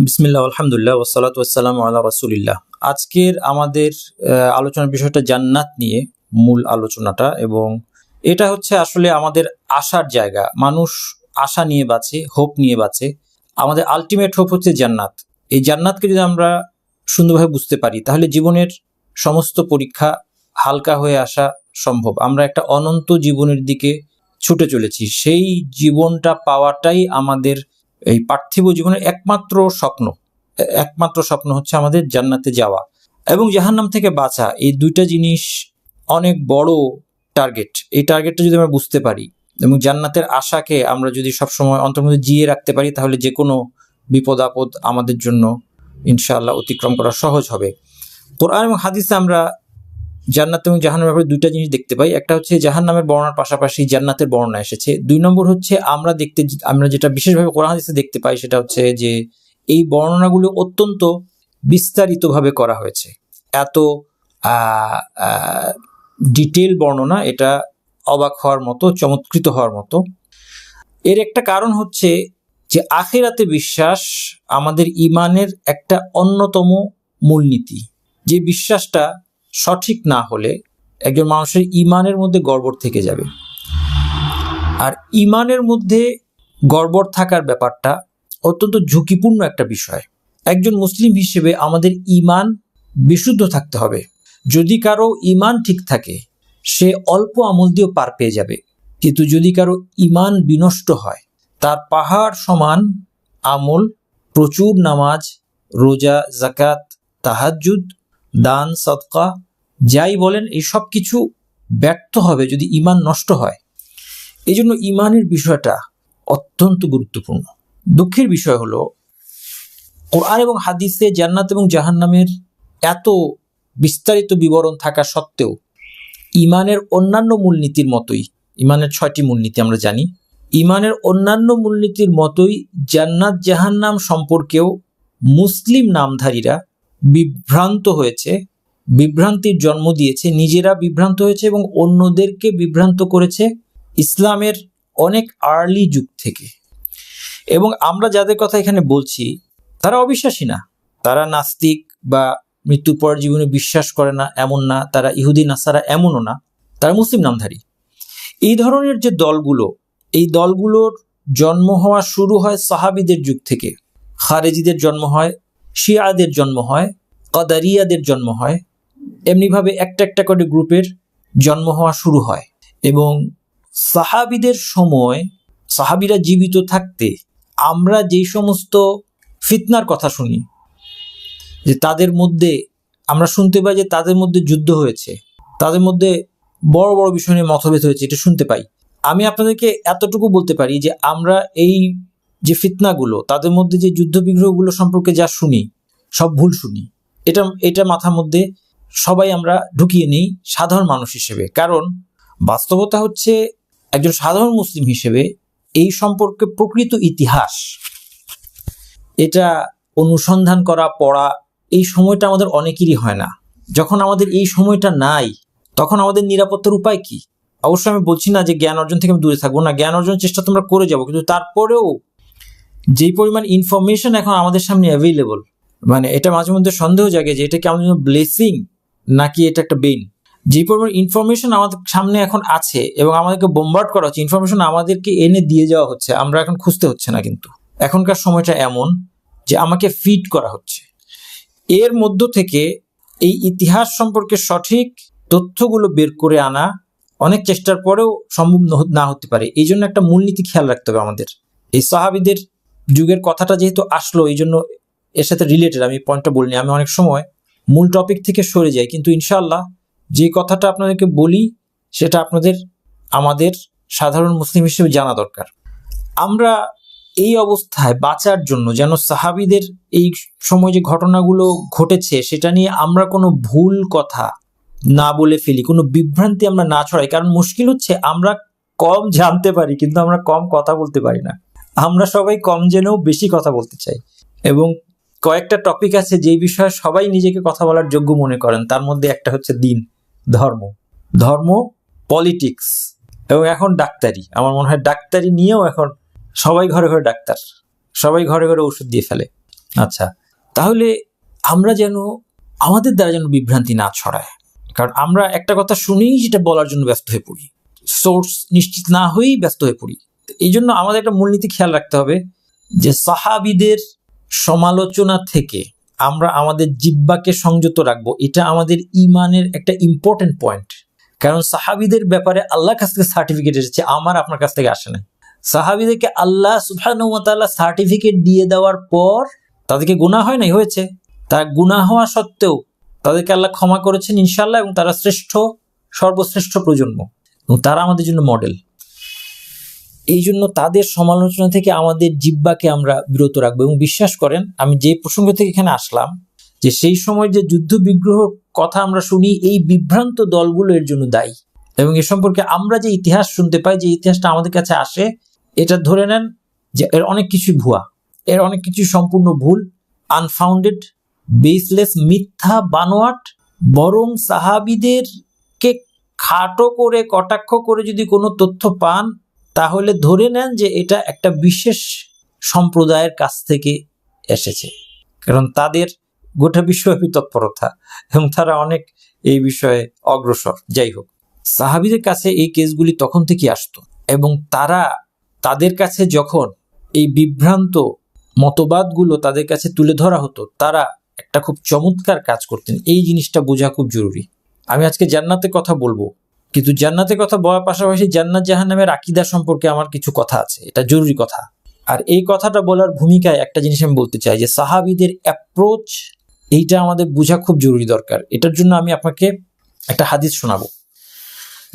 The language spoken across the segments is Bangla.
বিসমিল্লাহ আলহামদুলিল্লাহ ওয়াসসালাতু ওয়াসসালামু আলা রাসূলিল্লাহ। আজকের আমাদের আলোচনার বিষয়টা জান্নাত নিয়ে মূল আলোচনাটা, এবং এটা হচ্ছে আসলে আমাদের আশার জায়গা। মানুষ আশা নিয়ে বাঁচে, হোপ নিয়ে বাঁচে। আমাদের আলটিমেট হোপ হচ্ছে জান্নাত। এই জান্নাতকে যদি আমরা সুন্দরভাবে বুঝতে পারি তাহলে জীবনের সমস্ত পরীক্ষা হালকা হয়ে আসা সম্ভব। আমরা একটা অনন্ত জীবনের দিকে ছুটে চলেছি। সেই জীবনটা পাওয়াটাই আমাদের এই পার্থিব জীবনের একমাত্র স্বপ্ন হচ্ছে আমাদের জান্নাতে যাওয়া এবং জাহান্নাম থেকে বাঁচা। এই দুইটা জিনিস অনেক বড় টার্গেট। এই টার্গেটটা যদি আমরা বুঝতে পারি এবং জান্নাতের আশাকে আমরা যদি সবসময় অন্তর্মধ্যে জিয়ে রাখতে পারি তাহলে যে কোনো বিপদ আপদ আমাদের জন্য ইনশাআল্লাহ অতিক্রম করা সহজ হবে। কোরআন এবং হাদিসে আমরা জান্নাত এবং জাহান্নামের ব্যাপারে দুইটা জিনিস দেখতে পাই। একটা হচ্ছে জাহান্নামের বর্ণনার পাশাপাশি জান্নাতের বর্ণনা এসেছে। দুই নম্বর হচ্ছে আমরা যেটা বিশেষভাবে কোরআন হাদিসে দেখতে পাই সেটা হচ্ছে যে এই বর্ণনাগুলো অত্যন্ত বিস্তারিতভাবে করা হয়েছে। এত ডিটেল বর্ণনা, এটা অবাক হওয়ার মতো, চমৎকৃত হওয়ার মতো। এর একটা কারণ হচ্ছে যে আখিরাতে বিশ্বাস আমাদের ঈমানের একটা অন্যতম মূলনীতি। যে বিশ্বাসটা সঠিক না হলে একজন মানুষের ঈমানের মধ্যে গড়বড় থেকে যাবে। আর ঈমানের মধ্যে গড়বড় থাকার ব্যাপারটা অত্যন্ত ঝুঁকিপূর্ণ একটা বিষয়। একজন মুসলিম হিসেবে আমাদের ঈমান বিশুদ্ধ থাকতে হবে। যদি কারো ঈমান ঠিক থাকে সে অল্প আমল দিয়েও পার পেয়ে যাবে, কিন্তু যদি কারো ঈমান বিনষ্ট হয় তার পাহাড় সমান আমল, প্রচুর নামাজ, রোজা, যাকাত, তাহাজ্জুদ, দান, সদকা যাই বলেন এই সব কিছু ব্যর্থ হবে যদি ঈমান নষ্ট হয়। এই জন্য ঈমানের বিষয়টা অত্যন্ত গুরুত্বপূর্ণ। দুঃখের বিষয় হলো কোরআন এবং হাদিসে জান্নাত এবং জাহান্নামের এত বিস্তারিত বিবরণ থাকা সত্ত্বেও ঈমানের অন্যান্য মূলনীতির মতোই, ঈমানের 6টি মূলনীতি আমরা জানি, ঈমানের অন্যান্য মূলনীতির মতোই জান্নাত জাহান্নাম সম্পর্কেও মুসলিম নামধারীরা বিভ্রান্ত হয়েছে, বিভ্রান্তির জন্ম দিয়েছে, নিজেরা বিভ্রান্ত হয়েছে এবং অন্যদেরকে বিভ্রান্ত করেছে ইসলামের অনেক আর্লি যুগ থেকে। এবং আমরা যাদের কথা এখানে বলছি তারা অবিশ্বাসী না, তারা নাস্তিক বা মৃত্যুর পর জীবনে বিশ্বাস করে না এমন না, তারা ইহুদি নাসারা এমনও না, তারা মুসলিম নামধারী। এই ধরনের যে দলগুলো, এই দলগুলোর জন্ম হওয়া শুরু হয় সাহাবীদের যুগ থেকে। খারেজিদের জন্ম হয়, শিয়াদের জন্ম হয়, কদারিয়াদের জন্ম হয়, এমনিভাবে একটা একটা করে গ্রুপের জন্ম হওয়া শুরু হয়। এবং সাহাবীদের সময়, সাহাবীরা জীবিত থাকতে আমরা যেই সমস্ত ফিতনার কথা শুনি, যে তাদের মধ্যে আমরা শুনতে পাই যে তাদের মধ্যে যুদ্ধ হয়েছে, তাদের মধ্যে বড় বড় বিষয় নিয়ে মতভেদ হয়েছে, এটা শুনতে পাই। আমি আপনাদেরকে এতটুকু বলতে পারি যে আমরা এই যে ফিতনাগুলো, তাদের মধ্যে যে যুদ্ধ বিগ্রহগুলো সম্পর্কে যা শুনি সব ভুল শুনি। এটা মাথার মধ্যে সবাই আমরা ঢুকিয়ে নিই সাধারণ মানুষ হিসেবে। কারণ বাস্তবতা হচ্ছে একজন সাধারণ মুসলিম হিসেবে এই সম্পর্কে প্রকৃত ইতিহাস এটা অনুসন্ধান করা, পড়া, এই সময়টা আমাদের অনেকেরই হয় না। যখন আমাদের এই সময়টা নাই তখন আমাদের নিরাপত্তার উপায় কি? অবশ্যই আমি বলছি না যে জ্ঞান অর্জন থেকে আমি দূরে থাকবো না, জ্ঞান অর্জনের চেষ্টা তোমরা করে যাবো, কিন্তু তারপরেও যেই পরিমাণ ইনফরমেশন এখন আমাদের সামনে অ্যাভেলেবল, মানে এটা মাঝে মধ্যে সন্দেহ জাগে যে এটা কি আমাদের জন্য ব্লেসিং নাকি এটা একটা বেইন। যে পরিমাণ ইনফরমেশন আমাদের সামনে এখন আছে এবং আমাদেরকে বোমবার্ড করা হচ্ছে, ইনফরমেশন আমাদেরকে এনে দিয়ে যাওয়া হচ্ছে, আমরা এখন খুঁজতে হচ্ছে না। কিন্তু এখনকার সময়টা এমন যে আমাকে ফিড করা হচ্ছে। এর মধ্য থেকে এই ইতিহাস সম্পর্কে সঠিক তথ্যগুলো বের করে আনা অনেক চেষ্টার পরেও সম্ভব না হতে পারে। এই জন্য একটা মূলনীতি খেয়াল রাখতে হবে আমাদের। এই সাহাবীদের যুগের কথাটা যেহেতু আসলো, এই জন্য এর সাথে রিলেটেড আমি পয়েন্টটা বলিনি। আমি অনেক সময় মূল টপিক থেকে সরে যাই, কিন্তু ইনশাআল্লাহ যে কথাটা আপনাদেরকে বলি সেটা আমাদের সাধারণ মুসলিম হিসেবে জানা দরকার। আমরা এই অবস্থায় বাঁচার জন্য যেন সাহাবীদের এই সময় যে ঘটনাগুলো ঘটেছে সেটা নিয়ে আমরা কোনো ভুল কথা না বলে ফেলি, কোনো বিভ্রান্তি আমরা না ছড়াই। কারণ মুশকিল হচ্ছে আমরা কম জানতে পারি কিন্তু আমরা কম কথা বলতে পারি না। আমরা সবাই কম জেনেও বেশি কথা বলতে চাই, এবং কয়েকটা টপিক আছে যেই বিষয়ে সবাই নিজেকে কথা বলার যোগ্য মনে করেন। তার মধ্যে একটা হচ্ছে দিন, ধর্ম, পলিটিক্স এবং এখন ডাক্তারি। আমার মনে হয় ডাক্তারি নিয়েও এখন সবাই ঘরে ঘরে ডাক্তার, সবাই ঘরে ঘরে ওষুধ দিয়ে ফেলে। আচ্ছা, তাহলে আমরা যেন আমাদের দ্বারা যেন বিভ্রান্তি না ছড়ায়, কারণ আমরা একটা কথা শুনেই যেটা বলার জন্য ব্যস্ত হয়ে পড়ি, সোর্স নিশ্চিত না হয়েই ব্যস্ত হয়ে পড়ি। এই জন্য আমাদের একটা মূলনীতি খেয়াল রাখতে হবে যে সাহাবীদের সমালোচনা থেকে আমরা আমাদের জিহ্বাকে সংযত রাখবো, এটা আমাদের ইমানের একটা ইম্পর্টেন্ট পয়েন্ট। কারণ সাহাবীদের ব্যাপারে আল্লাহর কাছ থেকে সার্টিফিকেট এসেছে, আমার আপনার কাছ থেকে আসে নাই। সাহাবীদেরকে আল্লাহ সুবহানাহু ওয়া তাআলা সার্টিফিকেট দিয়ে দেওয়ার পর তাদেরকে গুনাহ হয় নাই, হয়েছে। তারা গুনাহ হওয়া সত্ত্বেও তাদেরকে আল্লাহ ক্ষমা করেছেন ইনশাআল্লাহ, এবং তারা সর্বশ্রেষ্ঠ প্রজন্ম, এবং তারা আমাদের জন্য মডেল। এই জন্য তাদের সমালোচনা থেকে আমাদের জিহ্বাকে আমরা বিরত রাখবো। এবং বিশ্বাস করেন, আমি যে প্রসঙ্গ থেকে এখানে আসলাম, যে সেই সময় যে যুদ্ধ বিগ্রহ কথা আমরা শুনি, এই বিভ্রান্ত দলগুলো এর জন্য দায়ী। এবং এ সম্পর্কে আমরা যে ইতিহাস শুনতে পাই, যে ইতিহাসটা আমাদের কাছে আসে, এটা ধরে নেন যে এর অনেক কিছুই ভুয়া, এর অনেক কিছুই সম্পূর্ণ ভুল, আনফাউন্ডেড, বেসলেস, মিথ্যা, বানোয়াট। বরং সাহাবীদেরকে খাটো করে কটাক্ষ করে যদি কোনো তথ্য পান, তাহলে ধরে নেন যে এটা একটা বিশেষ সম্প্রদায়ের কাছ থেকে এসেছে, কারণ তাদের গোটা বিশ্বব্যাপী তৎপরতা এবং তারা অনেক এই বিষয়ে অগ্রসর। যাই হোক, সাহাবীদের কাছে এই কেসগুলি তখন থেকে আসতো, এবং তাদের কাছে যখন এই বিভ্রান্ত মতবাদগুলো তাদের কাছে তুলে ধরা হতো, তারা একটা খুব চমৎকার কাজ করতেন। এই জিনিসটা বোঝা খুব জরুরি। আমি আজকে জান্নাতের কথা বলবো, কিন্তু জান্নাতের কথা বলার পাশাপাশি জান্নাত জাহান্নামের আকীদা সম্পর্কে আমার কিছু কথা আছে, এটা জরুরি কথা। আর এই কথাটা বলার ভূমিকায় একটা জিনিস আমি বলতে চাই, যে সাহাবীদের অ্যাপ্রোচ, এইটা আমাদের বোঝা খুব জরুরি দরকার। এটার জন্য আমি আপনাকে একটা হাদিস শোনাবো।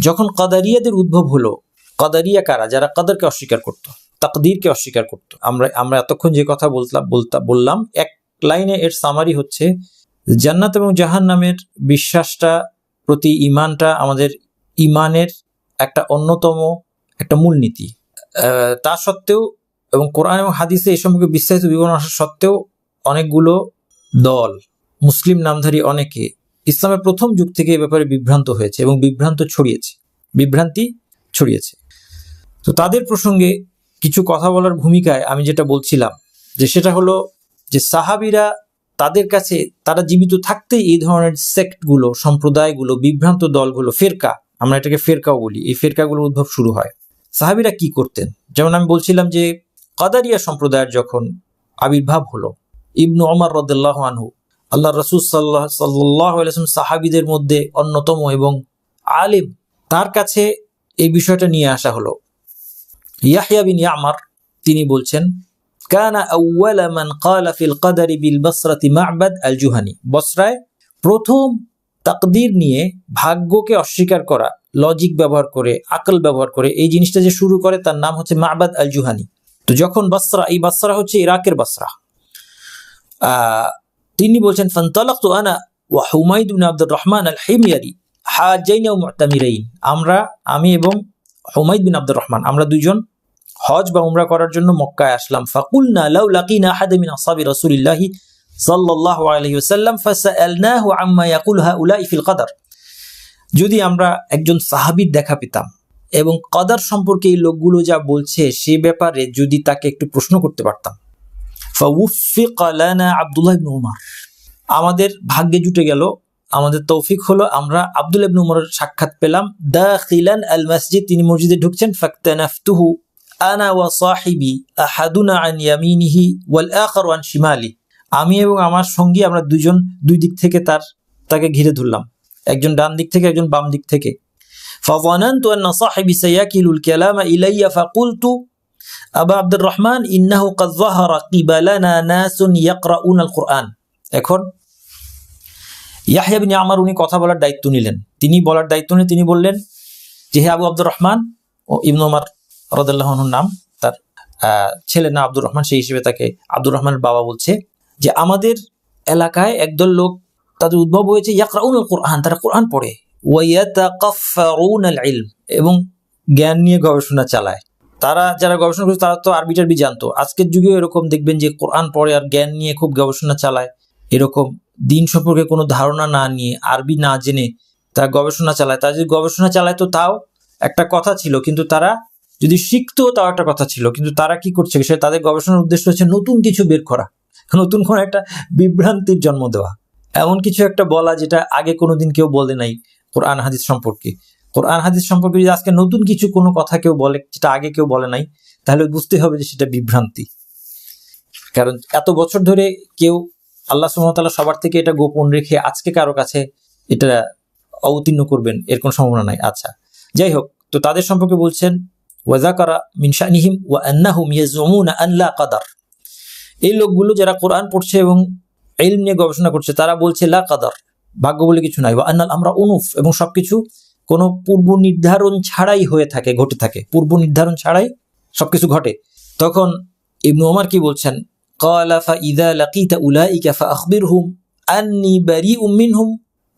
যখন কাদারিয়াদের উদ্ভব হলো, কাদারিয়া কারা? যারা কাদরকে অস্বীকার করত, তাকদীরকে অস্বীকার করত। আমরা এতক্ষণ যে কথা বললাম, এক লাইনে এর সামারি হচ্ছে, জান্নাত এবং জাহান্নামের বিশ্বাসটা প্রতি ইমানটা আমাদের ইমানের একটা অন্যতম একটা মূলনীতি। তা সত্ত্বেও, এবং কোরআন এবং হাদিসে এই সম্পর্কে বিস্তারিত বিবরণ আসা সত্ত্বেও, অনেকগুলো দল, মুসলিম নামধারী অনেকে ইসলামের প্রথম যুগ থেকে এ ব্যাপারে বিভ্রান্ত হয়েছে এবং বিভ্রান্তি ছড়িয়েছে। তো তাদের প্রসঙ্গে কিছু কথা বলার ভূমিকায় আমি যেটা বলছিলাম, যে সেটা হলো যে সাহাবীরা, তাদের কাছে তারা জীবিত থাকতেই এই ধরনের সেক্টগুলো, সম্প্রদায়গুলো, বিভ্রান্ত দলগুলো, ফেরকা, আমরা এটাকে ফেরকাও বলি, এই ফেরকাগুলোর উদ্ভব শুরু হয়। সাহাবীরা কি করতেন? যেমন আমি বলছিলাম যে কাদারিয়া সম্প্রদায়ের যখন আবির্ভাব হলো, ইবনু ওমর রাদিয়াল্লাহু আনহু, আল্লাহ রাসূল সাল্লাল্লাহু আলাইহি ওয়াসাল্লাম সাহাবীদের মধ্যে অন্যতম এবং আলিম, তার কাছে এই বিষয়টা নিয়ে আসা হলো। ইয়াহইয়া বিন ইয়ামার তিনি বলছেন, কানা আউওয়ালা মান ক্বালা ফিল কদরি বিল বসরাতি মা'বাদ আল জুহানি, বসরায় প্রথম তাকদীর নিয়ে, ভাগ্যকে অস্বীকার করা, লজিক ব্যবহার করে, আকল ব্যবহার করে এই জিনিসটা যে শুরু করে, তার নাম হচ্ছে মা'বাদ আল জুহানি। তো যখন বসরা, এই বসরা হচ্ছে ইরাকের বসরা, তিনি বলছেন, ফান্তালাকতু আনা ওয়া হুমাইদ বিন আব্দুর রহমান আল হিময়ারি হাজাইন ওয়া মুতামিরাইন, আমি এবং হুমাইদ বিন আব্দুর রহমান, আমরা দুইজন হজ বা উমরা করার জন্য মক্কায় আসলাম। ফাকুলনা লাউ লাকিনা আহাদা মিন আসহাবি রাসূলিল্লাহি সাল্লাল্লাহু আলাইহি ওয়াসাল্লাম ফাসাআলনাহু আম্মা ইয়াকুল হাউলাই ফিল কদর, যদি আমরা একজন সাহাবীর দেখা পেতাম এবং কদর সম্পর্কে এই লোকগুলো যা বলছে সে ব্যাপারে যদি তাকে একটু প্রশ্ন করতে পারতাম। ফাউফিকা লানা আব্দুল্লাহ ইবনে উমর, আমাদের ভাগ্যে জুটে গেল, আমাদের তৌফিক হলো, আমরা আব্দুল্লাহ ইবনে উমরের সাক্ষাৎ পেলাম। দাখিলান আল মসজিদ, তিনি মসজিদে ঢুকছেন। ফাকতানাফতুহু আনা ওয়া সাহিবি আহাদুনা আন ইয়ামিনিহি ওয়াল আখারু আন শিমালি, আমি এবং আমার সঙ্গী, আমরা দুইজন দুই দিক থেকে তাকে ঘিরে ধরলাম, একজন ডান দিক থেকে, একজন বাম দিক থেকে। ফাযানানতু আন্না সাহিবি সায়াকিলুল কালামা ইলাইয়া ফাকুলতু আবা আব্দুর রহমান ইন্নাহু ক্বাদ যাহারা কিবালানা নাসুন ইয়াকরাউনা আল কুরআন। এখন ইয়াহইয়া বিন ইয়ামার উনি কথা বলার দায়িত্ব নিলেন, তিনি বললেন যে, হে আবু আব্দুর রহমান, ও ইবনে ওমর রাদিয়াল্লাহু আনহুর নাম, তার ছেলের নাম আব্দুর রহমান, সেই হিসেবে তাকে আব্দুর রহমানের বাবা বলছে, যে আমাদের এলাকায় একদল লোক, তাদের উদ্ভব হয়েছে, ইয়াকরাউনাল কুরআন, তারা কোরআন পড়ে, ওয়া ইয়াতাকাফফারুনাল ইলম, এবং জ্ঞান নিয়ে গবেষণা চালায়। তারা যারা গবেষণা করছে তারা তো আরবি টারবি জানতো। আজকের যুগেও এরকম দেখবেন যে কোরআন পড়ে আর জ্ঞান নিয়ে খুব গবেষণা চালায়, এরকম দিন সম্পর্কে কোনো ধারণা না নিয়ে, আরবি না জেনে তারা গবেষণা চালায়। তারা যদি গবেষণা চালায় তো তাও একটা কথা ছিল, কিন্তু তারা যদি শিখতো তাও একটা কথা ছিল, কিন্তু তারা কি করছে, সে তাদের গবেষণার উদ্দেশ্য হচ্ছে নতুন কিছু বের করা, নতুন কোনো একটা বিভ্রান্তির জন্ম দেওয়া, এমন কিছু একটা বলা যেটা আগে কোনোদিন কেউ বলে নাই কোরআন হাদিস সম্পর্কে। কোরআন হাদিস সম্পর্কে যদি আজকে নতুন কিছু কোনো কথা কেউ বলে যেটা আগে কেউ বলে নাই, তাহলে বুঝতে হবে যে সেটা বিভ্রান্তি। কারণ এত বছর ধরে কেউ আল্লাহ সুবহানাহু ওয়া তাআলা সবার থেকে এটা গোপন রেখে আজকে কারো কাছে এটা অবতীর্ণ করবেন এর কোনো সম্ভাবনা নাই। আচ্ছা, যাই হোক, তো তাদের সম্পর্কে বলছেন ওয়া যাকারা মিন শানিহিম ওয়া আন্নাহুম ইয়াজুমুনা আন লা কাদার। এই লোকগুলো যারা কোরআন পড়ছে এবং ইলম নিয়ে গবেষণা করছে তারা বলছে লা কাদার, ভাগ্য বলে কিছু নাই, ওয়া আন্নাল আমরা উনুফ, এবং সবকিছু কোনো পূর্ব নির্ধারণ ছাড়াই হয়ে থাকে, ঘটে থাকে, পূর্ব নির্ধারণ ছাড়াই সবকিছু ঘটে। তখন ইবনে ওমর কি বলছেন, ক্বালা ফাইযা লাকিতা উলাইকা ফাআখবিরহুম আন্নী বারিউম মিনহুম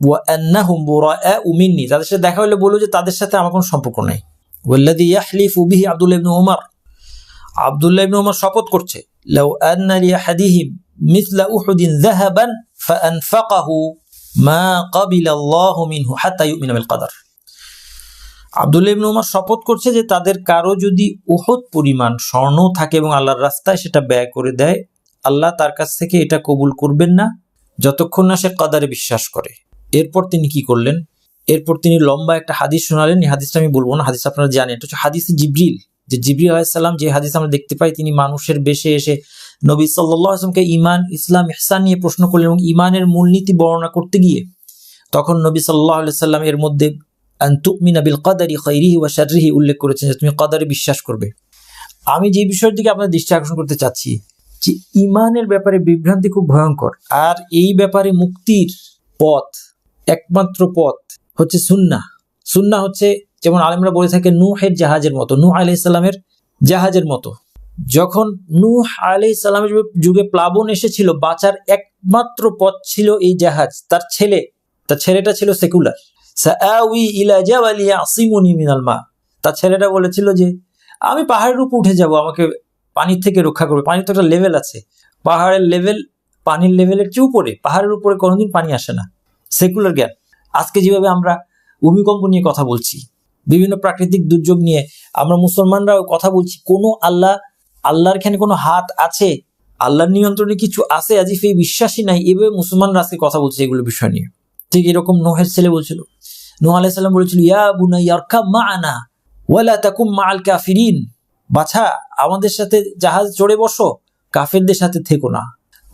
ওয়া আন্নাহুম বুরাআউ মিন্নী। তাদের সাথে দেখা হলে বলো যে তাদের সাথে আমার কোনো সম্পর্ক নেই। ওয়াল্লাযী ইয়াহলিফু বিহি আব্দুল্লাহ ইবনে ওমর, আব্দুল্লাহ ইবনে ওমর শপথ করছে, লাউ আন্না লিআহাদিহিম মিসলা উহুদিন যাহাবান ফাআনফাকাহু মা ক্বাবিলা আল্লাহু মিনহু হাত্তা ইউমিনা বিল কদর। আব্দুল্লাহ ইবনে ওমর শপথ করছে যে তাদের কারো যদি উহুদ পরিমাণ স্বর্ণ থাকে এবং আল্লাহর রাস্তায় সেটা ব্যয় করে দেয়, আল্লাহ তার কাছ থেকে এটা কবুল করবেন না যতক্ষণ না সে কদরে বিশ্বাস করে। এরপর তিনি কি করলেন, এরপর তিনি লম্বা একটা হাদিস শোনালেন। এই হাদিসটা আমি বলবো না, হাদিস আপনারা জানেন, এটা হচ্ছে হাদিসে জিবরিল। যে জিবরিল আলাইহিস সালাম, যে হাদিস আমরা দেখতে পাই, তিনি মানুষের বেশে এসে নবী সাল্লাল্লাহু আলাইহি ওয়াসাল্লামকে ঈমান, ইসলাম, ইহসান নিয়ে প্রশ্ন করলেন এবং ঈমানের মূলনীতি বর্ণনা করতে গিয়ে তখন নবী সাল্লাল্লাহু আলাইহি ওয়াসাল্লাম এর মধ্যে আন তুমিনা বিল কদরি খাইরিহি ওয়া শাররিহি উল্লেখ করেছেন যে তুমি কদরে বিশ্বাস করবে। আমি যে বিষয়ের দিকে আপনাদের দৃষ্টি আকর্ষণ করতে চাচ্ছি যে ঈমানের ব্যাপারে বিভ্রান্তি খুব ভয়ঙ্কর, আর এই ব্যাপারে মুক্তির পথ, একমাত্র পথ হচ্ছে সুন্নাহ। সুন্নাহ হচ্ছে, যেমন আলেমরা বলে থাকে, নূহের জাহাজের মতো, নূহ আলাইহিস সালামের জাহাজের মতো। যখন নূহ আলাইহিস সালামের যুগে প্লাবন এসেছিল, বাঁচার একমাত্র পথ ছিল এই জাহাজ। তার ছেলেটা ছিল সেকুলার, সাআউই ইলা জাবালি ইয়াসিমুনি মিনাল মা। তার ছেলেটা বলেছিল যে আমি পাহাড়ের উপর উঠে যাব, আমাকে পানির থেকে রক্ষা করবে। পানির তো একটা লেভেল আছে, পাহাড়ের লেভেল পানির লেভেলের চেয়ে উপরে, পাহাড়ের উপরে কোনোদিন পানি আসে না। সেকুলার জ্ঞান। আজকে যেভাবে আমরা ভূমিকম্প নিয়ে কথা বলছি, বিভিন্ন প্রাকৃতিক দুর্যোগ নিয়ে আমরা মুসলমানরাও কথা বলছি, কোনো আল্লাহর এখানে কোনো হাত আছে, আল্লাহর নিয়ন্ত্রণে কিছু আছে, আজিফ এই বিশ্বাসই নাই, এভাবে মুসলমানরা আজকে কথা বলছে এগুলো বিষয় নিয়ে। ঠিক এরকম নূহের ছেলে বলছিল, নূহ আলাইহিস সালাম বলেছিল, ইয়া বুনাইয়া আরকাব মা'ানা ওয়ালা তাকুম মা'আল কাফিরিন, বাছা আমাদের সাথে জাহাজ চড়ে বসো, কাফেরদের সাথে থেকো না।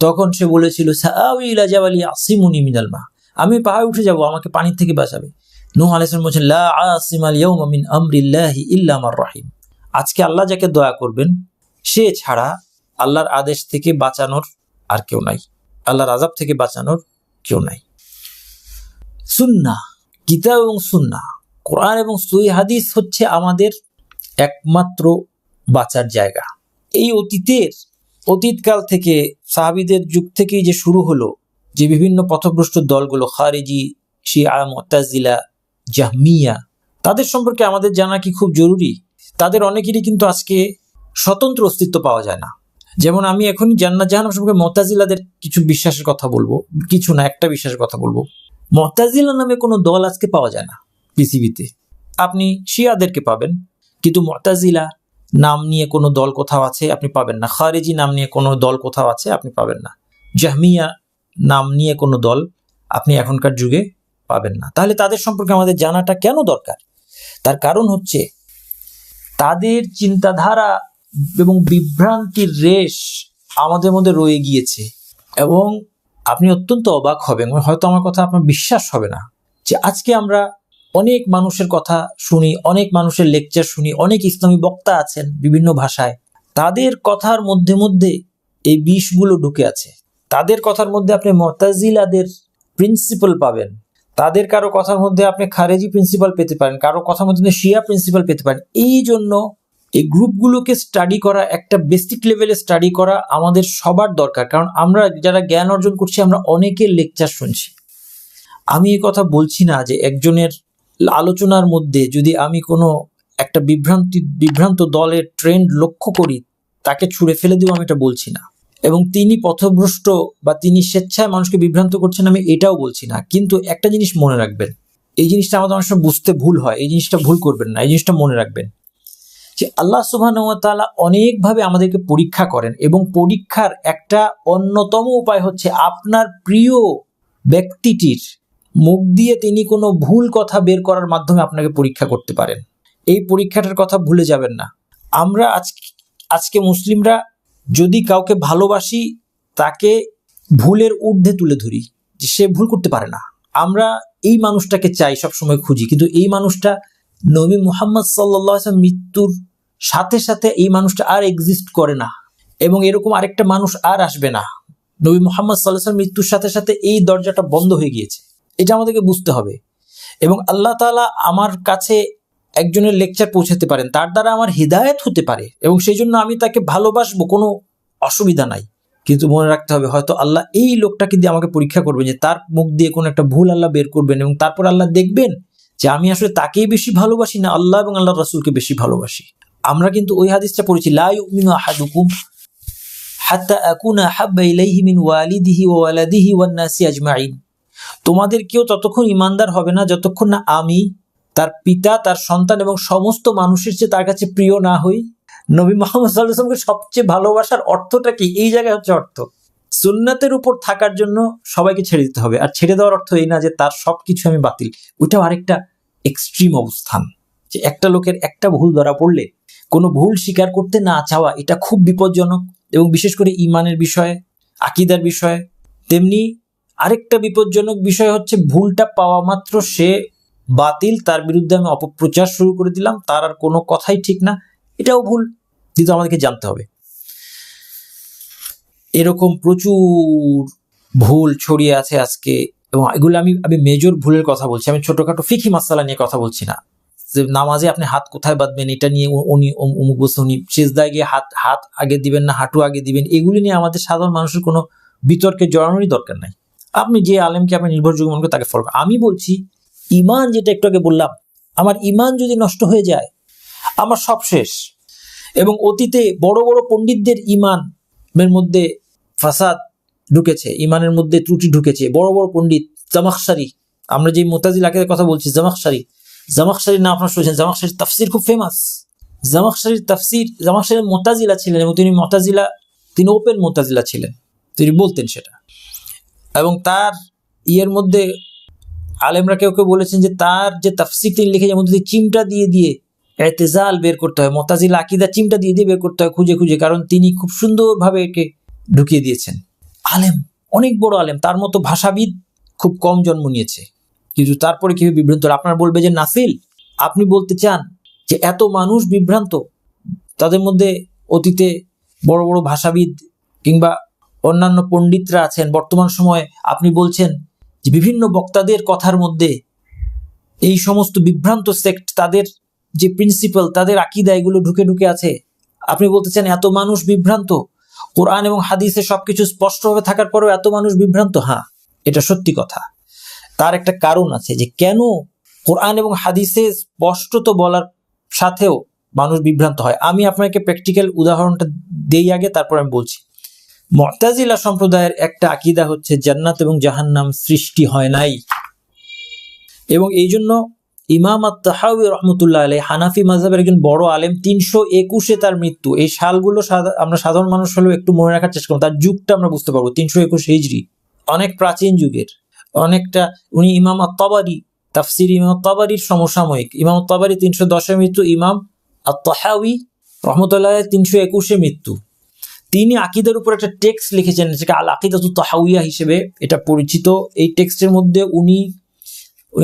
তখন সে বলেছিল, সাআউই ইলা জাবালি ইয়াসিমুনি মিনাল মা, আমি পাহাড়ে উঠে যাব, আমাকে পানির থেকে বাঁচাবে। নূহ আলাইহিস সালাম বলেছেন, লা আসিমাল ইয়াউমা মিন আমরিল্লাহি ইল্লা মার রাহিম, আজকে আল্লাহ যাকে দয়া করবেন সে ছাড়া আল্লাহর আদেশ থেকে বাঁচানোর আর কেউ নাই, আল্লাহর আযাব থেকে বাঁচানোর কেউ নাই। সুন্নাহ, কিতাব এবং সুন্নাহ, কোরআন এবং সহিহ হাদিস হচ্ছে আমাদের একমাত্র বাঁচার জায়গা। এই অতীতকাল থেকে, সাহাবীদের যুগ থেকেই যে শুরু হলো, যে বিভিন্ন পথভ্রষ্ট দলগুলো, খারিজি, শিয়া, মুতাজিলা, জাহমিয়া, তাদের সম্পর্কে আমাদের জানা কি খুব জরুরি। তাদের অনেকেরই কিন্তু আজকে স্বতন্ত্র অস্তিত্ব পাওয়া যায় না। যেমন আমি এখনই জান্নাত জাহান্নাম সম্পর্কে মুতাজিলাদের কিছু বিশ্বাসের কথা বলবো, কিছু না, একটা বিশ্বাসের কথা বলবো। মুতাজিলা নামে কোনো দল আজকে পাওয়া যায় না পৃথিবীতে। আপনি শিয়াদেরকে পাবেন, কিন্তু মুতাজিলা নাম নিয়ে কোনো দল কোথাও আছে আপনি পাবেন না। খারিজি নাম নিয়ে কোনো দল কোথাও আছে আপনি পাবেন না। জাহমিয়া নাম নিয়ে কোনো দল আপনি এখনকার যুগে পাবেন না। তাহলে তাদের সম্পর্কে আমাদের জানাটা কেন দরকার? তার কারণ হচ্ছে তাদের চিন্তাধারা এবং বিভ্রান্তির রেশ আমাদের মধ্যে রয়ে গিয়েছে, এবং আপনি অত্যন্ত অবাক হবেন, হয়তো আমার কথা আপনার বিশ্বাস হবে না, যে আজকে আমরা অনেক মানুষের কথা শুনি, অনেক মানুষের লেকচার শুনি, অনেক ইসলামী বক্তা আছেন বিভিন্ন ভাষায়, তাদের কথার মধ্যে মধ্যে এই বিষগুলো ঢুকে আছে। তাদের কথার মধ্যে আপনি মুতাজিলাদের প্রিন্সিপাল পাবেন, তাদের কারো কথার মধ্যে আপনি খারেজি প্রিন্সিপাল পেতে পারেন, কারো কথার মধ্যে শিয়া প্রিন্সিপাল পেতে পারেন। এই জন্য এই গ্রুপগুলোকে স্টাডি করা, একটা বেসিক লেভেলে স্টাডি করা আমাদের সবার দরকার। কারণ আমরা যারা জ্ঞান অর্জন করছি, আমরা অনেকের লেকচার শুনছি। আমি এই কথা বলছি না যে একজনের আলোচনার মধ্যে যদি আমি কোনো একটা বিভ্রান্ত দলের ট্রেন্ড লক্ষ্য করি তাকে ছুঁড়ে ফেলে দিব, আমি এটা বলছি না। এবং তিনি পথভ্রষ্ট বা তিনি স্বেচ্ছায় মানুষকে বিভ্রান্ত করছেন, আমি এটাও বলছি না। কিন্তু একটা জিনিস মনে রাখবেন, এই জিনিসটা আমাদের অনেক সময় বুঝতে ভুল হয়, এই জিনিসটা ভুল করবেন না, এই জিনিসটা মনে রাখবেন যে আল্লাহ সুবহানাহু ওয়া তাআলা অনেকভাবে আমাদেরকে পরীক্ষা করেন, এবং পরীক্ষার একটা অন্যতম উপায় হচ্ছে আপনার প্রিয় ব্যক্তিটির মুখ দিয়ে তিনি কোনো ভুল কথা বের করার মাধ্যমে আপনাকে পরীক্ষা করতে পারেন। এই পরীক্ষাটার কথা ভুলে যাবেন না। আমরা আজকে মুসলিমরা যদি কাউকে ভালোবাসি, তাকে ভুলের ঊর্ধ্বে তুলে ধরি, যে সে ভুল করতে পারে না। আমরা এই মানুষটাকে চাই, সবসময় খুঁজি, কিন্তু এই মানুষটা নবী মুহাম্মদ সাল্লাল্লাহু আলাইহি ওয়াসাল্লাম মৃত্যুর সাথে সাথে এই মানুষটা আর এক্সিস্ট করে না, এবং এরকম আরেকটা মানুষ আর আসবে না। নবী মুহাম্মদ সাল্লাল্লাহু আলাইহি ওয়াসাল্লাম মৃত্যুর সাথে সাথে এই দরজাটা বন্ধ হয়ে গিয়েছে, এটা আমাদেরকে বুঝতে হবে। এবং আল্লাহ তাআলা আমার কাছে একজনের লেকচার পৌঁছাতে পারেন, তার দ্বারা আমার হিদায়াত হতে পারে, এবং সেই জন্য আমি তাকে ভালোবাসবো, কোনো অসুবিধা নাই। কিন্তু মনে রাখতে হবে, হয়তো আল্লাহ এই লোকটাকে দিয়ে আমাকে পরীক্ষা করবেন, যে তার মুখ দিয়ে কোনো একটা ভুল আল্লাহ বের করবেন, এবং তারপর আল্লাহ দেখবেন যে আমি আসলে তাকেই বেশি ভালোবাসি না আল্লাহ এবং আল্লাহর রাসূলকে বেশি ভালোবাসি। আমরা কিন্তু ওই হাদিসটা পড়েছি, লা ইউমিনু আহাদুকুম হাত্তা আকুনা হাব্বা ইলাইহি মিন ওয়ালিদিহি ওয়া ওয়ালাদিহি ওয়ান নাসি আজমাইন। তোমাদের কেউ ততক্ষণ ঈমানদার হবে না যতক্ষণ না আমি, তার পিতা, তার সন্তান এবং সমস্ত মানুষের চেয়ে তার কাছে প্রিয় না হই। নবী মুহাম্মদ সাল্লাল্লাহু আলাইহি ওয়াসাল্লামকে সবচেয়ে ভালোবাসার অর্থটা কি? এই জায়গায় হচ্ছে অর্থ। সুন্নাতের উপর থাকার জন্য সবাইকে ছেড়ে দিতে হবে, আর ছেড়ে দেওয়ার অর্থ এই না যে তার সবকিছু আমি বাতিল। ওইটাও আরেকটা এক্সট্রিম অবস্থান, যে একটা লোকের একটা ভুল ধরা পড়লে কোনো ভুল স্বীকার করতে না চাওয়া, এটা খুব বিপজ্জনক, এবং বিশেষ করে ঈমানের বিষয়ে, আকীদার বিষয়ে। তেমনি আরেকটা বিপজ্জনক বিষয় হচ্ছে ভুলটা পাওয়া মাত্র সে বাতিল, তার বিরুদ্ধে আমি অপপ্রচার শুরু করে দিলাম, তার আর কোনো কথাই ঠিক না, এটাও ভুল। কিন্তু আমাদেরকে জানতে হবে এরকম প্রচুর ভুল ছড়িয়ে আছে আজকে, এবং এগুলো আমি মেজর ভুলের কথা বলছি, আমি ছোটখাটো ফিকি মাসালা নিয়ে কথা বলছি না। যে নামাজে আপনি হাত কোথায় বাঁধবেন এটা নিয়ে উনি অমুক বলছে, উনি সিজদায় গিয়ে হাত আগে দিবেন না হাঁটু আগে দিবেন, এগুলি নিয়ে আমাদের সাধারণ মানুষের কোনো বিতর্কে জড়ানোরই দরকার নাই। আপনি যে আলেমকে আপনি নির্ভরযোগ্য মনে করেন তাকে ফলো। আমি বলছি ঈমান, যেটা একটু আগে বললাম, আমার ঈমান যদি নষ্ট হয়ে যায় আমার সব শেষ। এবং অতীতে বড় বড় পণ্ডিতদের ঈমানের মধ্যে ফাসাদ ঢুকেছে, ঈমানের মধ্যে ত্রুটি ঢুকেছে। বড় বড় পণ্ডিত, জামাখশারি, আমরা যে মুতাজিলাকে কথা বলছি, জামাখশারির নাম আপনারা শুনেছেন। জামাখশারির তাফসির খুব ফেমাস। জামাখশারি মুতাজিলা ছিলেন, এবং তিনি ওপেন মুতাজিলা ছিলেন, তিনি বলতেন সেটা। এবং তার মধ্যে আলেমরা কেউ কেউ বলেছেন যে তার যে তাফসির তিনি লিখেছেন মধ্যে চিমটা দিয়ে দিয়ে ইতিজাল বের করতে হয়, মুতাজিলা আকীদা চিমটা দিয়ে দিয়ে বের করতে হয় খুঁজে খুঁজে, কারণ তিনি খুব সুন্দরভাবে একে ঢুকিয়ে দিয়েছেন। আলেম, অনেক বড় আলেম, তার মতো ভাষাবিদ খুব কম জন্ম নিয়েছে, কিন্তু তারপরে কিভাবে বিভ্রান্ত। আপনারা বলবে যে নাসিল, আপনি বলতে চান যে এত মানুষ বিভ্রান্ত, তাদের মধ্যে অতীতে বড় বড় ভাষাবিদ কিংবা অন্যান্য পণ্ডিতরা আছেন, বর্তমান সময়ে আপনি বলছেন যে বিভিন্ন বক্তাদের কথার মধ্যে এই সমস্ত বিভ্রান্ত সেক্ট, তাদের যে প্রিন্সিপাল, তাদের আকীদা, এগুলো ঢুকে ঢুকে আছে। আপনি বলতে চান এত মানুষ বিভ্রান্ত, কোরআন এবং হাদিসে সবকিছু স্পষ্টভাবে থাকার পরেও এত মানুষ বিভ্রান্ত। হ্যাঁ, এটা সত্যি কথা। তার একটা কারণ আছে, যে কেন কোরআন এবং হাদিসে স্পষ্টত বলার সাথেও মানুষ বিভ্রান্ত হয়। আমি আপনাকে প্র্যাকটিক্যাল উদাহরণটা দেই আগে, তারপর আমি বলছি। মুতাজিলা সম্প্রদায়ের একটা আকীদা হচ্ছে জান্নাত এবং জাহান্নাম সৃষ্টি হয় নাই, এবং এই জন্য ইমাম আত-তাহাউই রহমতুল্লাহ আলাইহি হানাফি মাযহাবের একজন বড় আলেম, 321-এ তার মৃত্যু। এই সালগুলো আমরা সাধারণ মানুষ হলেও একটু মনে রাখার চেষ্টা করব, তার যুগটা আমরা বুঝতে পারবো। 321 হিজরি, অনেক প্রাচীন যুগের, অনেকটা। উনি ইমাম আত-তাবারি, তাফসির ইমাম আত-তাবারির সমসাময়িক। ইমাম আত-তাবারি 310-এ মৃত্যু, ইমাম আত-তাহাউই রহমতুল্লাহ আলাইহি 321-এ মৃত্যু। তিনি আকীদার উপর একটা টেক্সট লিখেছেন, যেটা আল আকিদাতুত তাহাউইয়া হিসেবে এটা পরিচিত। এই টেক্সটের মধ্যে উনি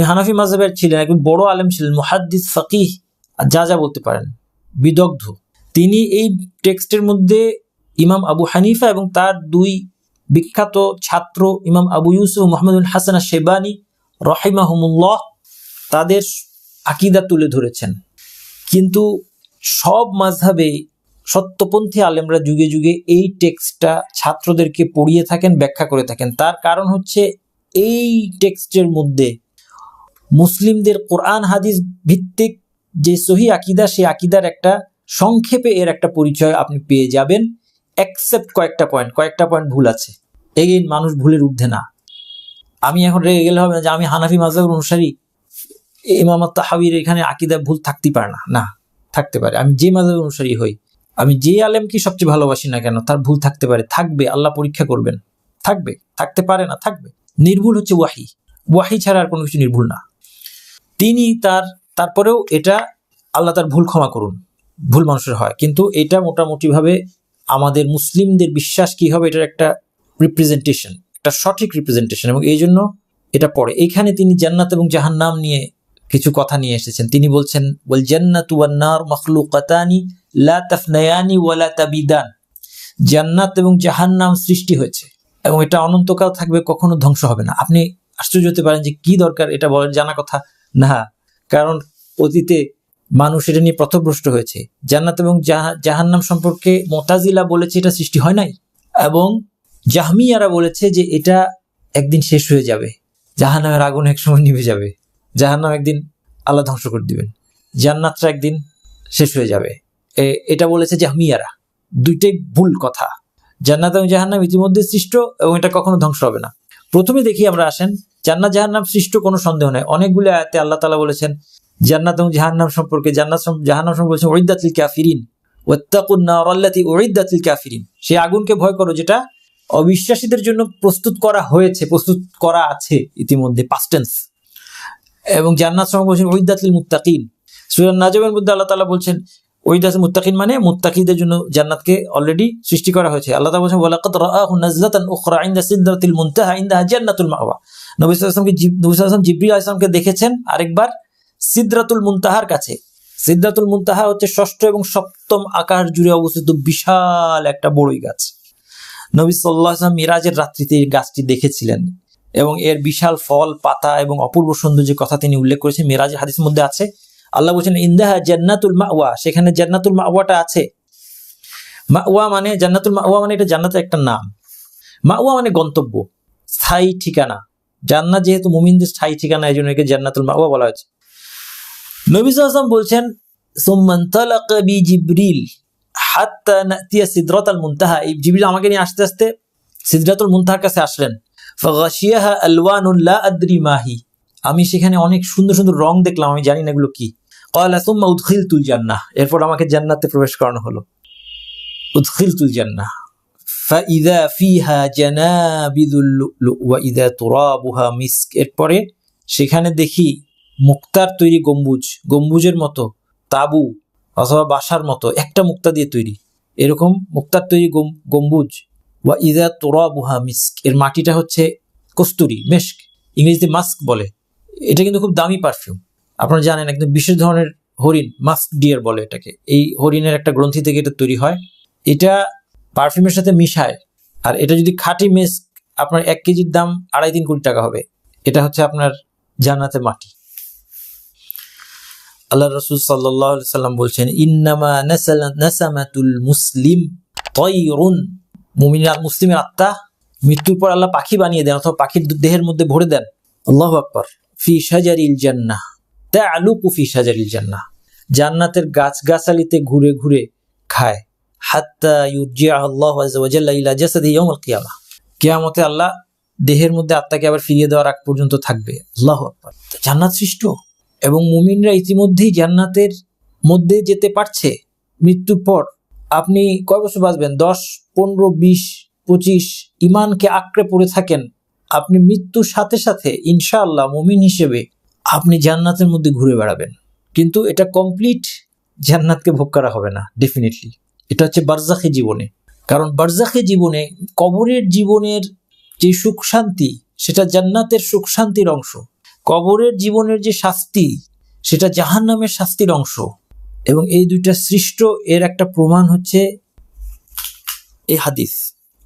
হানাফি মাযহাবের ছিলেন, একজন বড় আলেম ছিলেন, মুহাদ্দিস, ফাকিহ, যা বলতে পারেন, বিদগ্ধ। তিনি এই টেক্সটের মধ্যে ইমাম আবু হানিফা এবং তার দুই বিখ্যাত ছাত্র ইমাম আবু ইউসুফ মুহাম্মদ বিন হাসান আশ-শাইবানি রাহিমাহুমুল্লাহ, তাদের আকীদা তুলে ধরেছেন। কিন্তু সব মাযহাবে সত্যপন্থী আলেমরা যুগে যুগে এই টেক্সটটা ছাত্রদেরকে পড়িয়ে থাকেন, ব্যাখ্যা করে থাকেন। তার কারণ হচ্ছে এই টেক্সটের মধ্যে মুসলিমদের কোরআন হাদিস ভিত্তিক যে সহি আকীদা, সেই আকীদার একটা সংক্ষেপে এর একটা পরিচয় আপনি পেয়ে যাবেন, এক্সেপ্ট কয়েকটা পয়েন্ট ভুল আছে। এগেইন, মানুষ ভুলের ঊর্ধ্বে না। আমি এখন রেগে গেলে হবে না যে আমি হানাফি মাযহাবের অনুসারী, ইমাম আত-তাহাউইর এখানে আকীদা ভুল থাকতেই পারে না। থাকতে পারে, আমি যে মাযহাব অনুসারী হই, আমি যে আলেমকে সবচেয়ে ভালোবাসি না কেন, তার ভুল থাকতে পারে, থাকবে, আল্লাহ পরীক্ষা করবেন, থাকবে, থাকতে পারে না, থাকবে। নির্ভুল হচ্ছে ওয়াহি, ওয়াহি ছাড়া আর কোনো কিছু নির্ভুল না। তিনি তারপরেও এটা আল্লাহ তার ভুল ক্ষমা করুন, ভুল মানুষের হয়, কিন্তু এটা মোটামুটিভাবে আমাদের মুসলিমদের বিশ্বাস কি হবে এটার একটা রিপ্রেজেন্টেশন, একটা সঠিক রিপ্রেজেন্টেশন, এবং এই জন্য এটা পড়ে। এইখানে তিনি জান্নাত এবং জাহান্নাম নিয়ে কিছু কথা নিয়ে এসেছেন। তিনি বলছেন, ওয়াল জান্নাতু ওয়ান নার মাখলুকাতানি লা তাফনায়ানি ওয়ালা তাবিদান, জান্নাত এবং জাহান্নাম সৃষ্টি হয়েছে এবং এটা অনন্তকাল থাকবে, কখনো ধ্বংস হবে না। আপনি আশ্চর্য হতে পারেন যে কি দরকার এটা বলার, জানা কথা না, কারণ অতীতে মানুষ এটা নিয়ে পথভ্রষ্ট হয়েছে। জান্নাত এবং জাহান্নাম সম্পর্কে মুতাজিলা বলেছে এটা সৃষ্টি হয় নাই, এবং জাহমিয়ারা বলেছে যে এটা একদিন শেষ হয়ে যাবে, জাহান্নামের আগুন এক সময় নিভে যাবে, জাহান্নাম একদিন আল্লাহ ধ্বংস করে দিবেন, জান্নাতটা একদিন শেষ হয়ে যাবে, এটা বলেছে জাহমিয়ারা। দুইটাই ভুল কথা। জান্নাত এবং জাহান্নাম ইতিমধ্যে সৃষ্ট এবং এটা কখনো ধ্বংস হবে না। প্রথমে দেখি আমরা, আসেন, জান্নাত জাহান্নাম সৃষ্ট কোনো সন্দেহ নেই। অনেকগুলো আয়াতে আল্লাহ তাআলা বলেছেন জান্নাত এবং জাহান্নাম সম্পর্কে, জাহান্নাম সম্পর্কে বলেছেন উইদ্দাত লিল কাফিরিন ওয়াত্তাকুন নার আল্লাতী উইদ্দাত লিল কাফিরিন, সেই আগুনকে ভয় করো যেটা অবিশ্বাসীদের জন্য প্রস্তুত করা হয়েছে, প্রস্তুত করা আছে ইতিমধ্যে, পাস্ট টেন্স। এবং জান্নাত সম্পর্কে বলেছেন উইদ্দাত লিল মুত্তাকিন। সূরা নাজমের মধ্যে আল্লাহ তাআলা বলছেন ওইদাস মুত্তাকিন মানে মুত্তাকিদের জন্য জান্নাতকে অলরেডি সৃষ্টি করা হয়েছে। আল্লাহ তাআলা বলেছেন ওয়ালাকাদ রাআহু নাজলাতান উখরা ইনদা সিদরাতিল মুনতাহা ইনদাহা জান্নাতুল মাওয়া। নবী সাল্লাল্লাহু আলাইহি ওয়াসাল্লাম জিবরিল আলাইহিস সালামকে দেখেছেন আরেকবার সিদরাতুল মুনতাহার কাছে। সিদরাতুল মুনতাহা হচ্ছে ষষ্ঠ এবং সপ্তম আকাশ জুড়ে অবস্থিত বিশাল একটা বড়ই গাছ। নবী সাল্লাল্লাহু আলাইহি ওয়াসাল্লাম মিরাজের রাত্রিতে এই গাছটি দেখেছিলেন এবং এর বিশাল ফল, পাতা এবং অপূর্ব সৌন্দর্যের কথা তিনি উল্লেখ করেছেন। মিরাজের হাদিসের মধ্যে আছে, আল্লাহ বলছেন ইনদাহা জান্নাতুল মাওয়া, সেখানে জান্নাতুল মাওয়াটা আছে। মাওয়া মানে জান্নাতুল মাওয়া মানে এটা জান্নাতের একটা নাম। মাওয়া মানে গন্তব্য, স্থায়ী ঠিকানা। জান্নাত যেহেতু মুমিনদের স্থায়ী ঠিকানা, এই জন্য একে জান্নাতুল মাওয়া বলা হয়েছে। নবী সাল্লাল্লাহু আলাইহি ওয়াসাল্লাম বলছেন সুম্মা ইনতালাকা বি জিবরিল হাত্তা নাতিয়া সিদরাতুল মুনতাহা, এই জিবরিল আমাকে নিয়ে আস্তে আস্তে সিদরাতুল মুনতাহার কাছে আসলেন। ফাগাশিয়াহা আলওয়ানুন লা আদরি মাহি, আমি সেখানে অনেক সুন্দর সুন্দর রং দেখলাম, আমি জানি না এগুলো কি। ক্বালা সুম্মা উদখিলতুল জান্নাহ, এরপর আমাকে জান্নাতে প্রবেশ করানো হলো। উদখিলতুল জান্নাহ ফাইযা ফিহা জানাবিদুল লুলু ওয়া ইযা তুরাবুহা মিস্ক, এরপরে সেখানে দেখি মুক্তার তৈরি গম্বুজ, গম্বুজের মতো তাবু অথবা বাসার মতো, একটা মুক্তা দিয়ে তৈরি, এরকম মুক্তার তৈরি গম্বুজ। ওয়া ইযা তুরাবুহা মিস্ক, এর মাটিটা হচ্ছে কস্তুরি, মেস্ক, ইংরেজিতে মাস্ক বলে। এটা কিন্তু খুব দামি পারফিউম, আপনারা জানেন, একদম বিশেষ ধরনের হরিণ, মাস্ক ডিয়ার বলে এটাকে। এই হরিণের একটা গ্রন্থি থেকে এটা তৈরি হয়, এটা পারফিউমের সাথে মিশায়। আর এটা যদি খাঁটি মেস্ক, আপনার 1 কেজির দাম 2.5-3 কোটি টাকা হবে। এটা হচ্ছে আপনার জান্নাতের মাটি। আল্লাহ রাসূল সাল্লাল্লাহু আলাইহি সাল্লাম বলছেন ইন্নামা নাসামাতুল মুসলিম তায়রুন, মুসলিমের আত্মা মৃত্যুর পর আল্লাহ পাখি বানিয়ে দেন অথবা পাখির দেহের মধ্যে ভরে দেন। আল্লাহু আকবার। ফি শাজারিল জান্নাহ তা'লুকু ফি শাজারিল জান্নাহ, জান্নাতের গাছগাছালিতে ঘুরে ঘুরে খায়। হাত্তা ইউরজিআ আল্লাহু আযজা ওয়া জাল্লা ইলা জাসাদিহি ইয়াউমাল কিয়ামাহ, কিয়ামতে আল্লাহ দেহের মধ্যে আত্মাকে আবার ফিরিয়ে দেওয়ার আগ পর্যন্ত থাকবে। আল্লাহু আকবার। জান্নাত সৃষ্ট এবং মুমিনরা ইতিমধ্যেই জান্নাতের মধ্যে যেতে পারছে মৃত্যুর পর। আপনি কয় বছর বাঁচবেন? 10, 15, 20, 25 ইমানকে আঁকড়ে পড়ে থাকেন, আপনি মৃত্যুর সাথে সাথে ইনশাআল্লাহ মুমিন হিসেবে আপনি জান্নাতের মধ্যে ঘুরে বেড়াবেন। কিন্তু এটা কমপ্লিট জান্নাতকে ভোগ করা হবে না, ডেফিনেটলি। এটা হচ্ছে বারজাখী জীবনে, কারণ বারজাখী জীবনে, কবরের জীবনের যে সুখ শান্তি, সেটা জান্নাতের সুখ শান্তির অংশ। কবরের জীবনের যে শাস্তি, সেটা জাহান্নামের শাস্তির অংশ। এবং এই দুইটা সৃষ্ট, এর একটা প্রমাণ হচ্ছে এই হাদিস।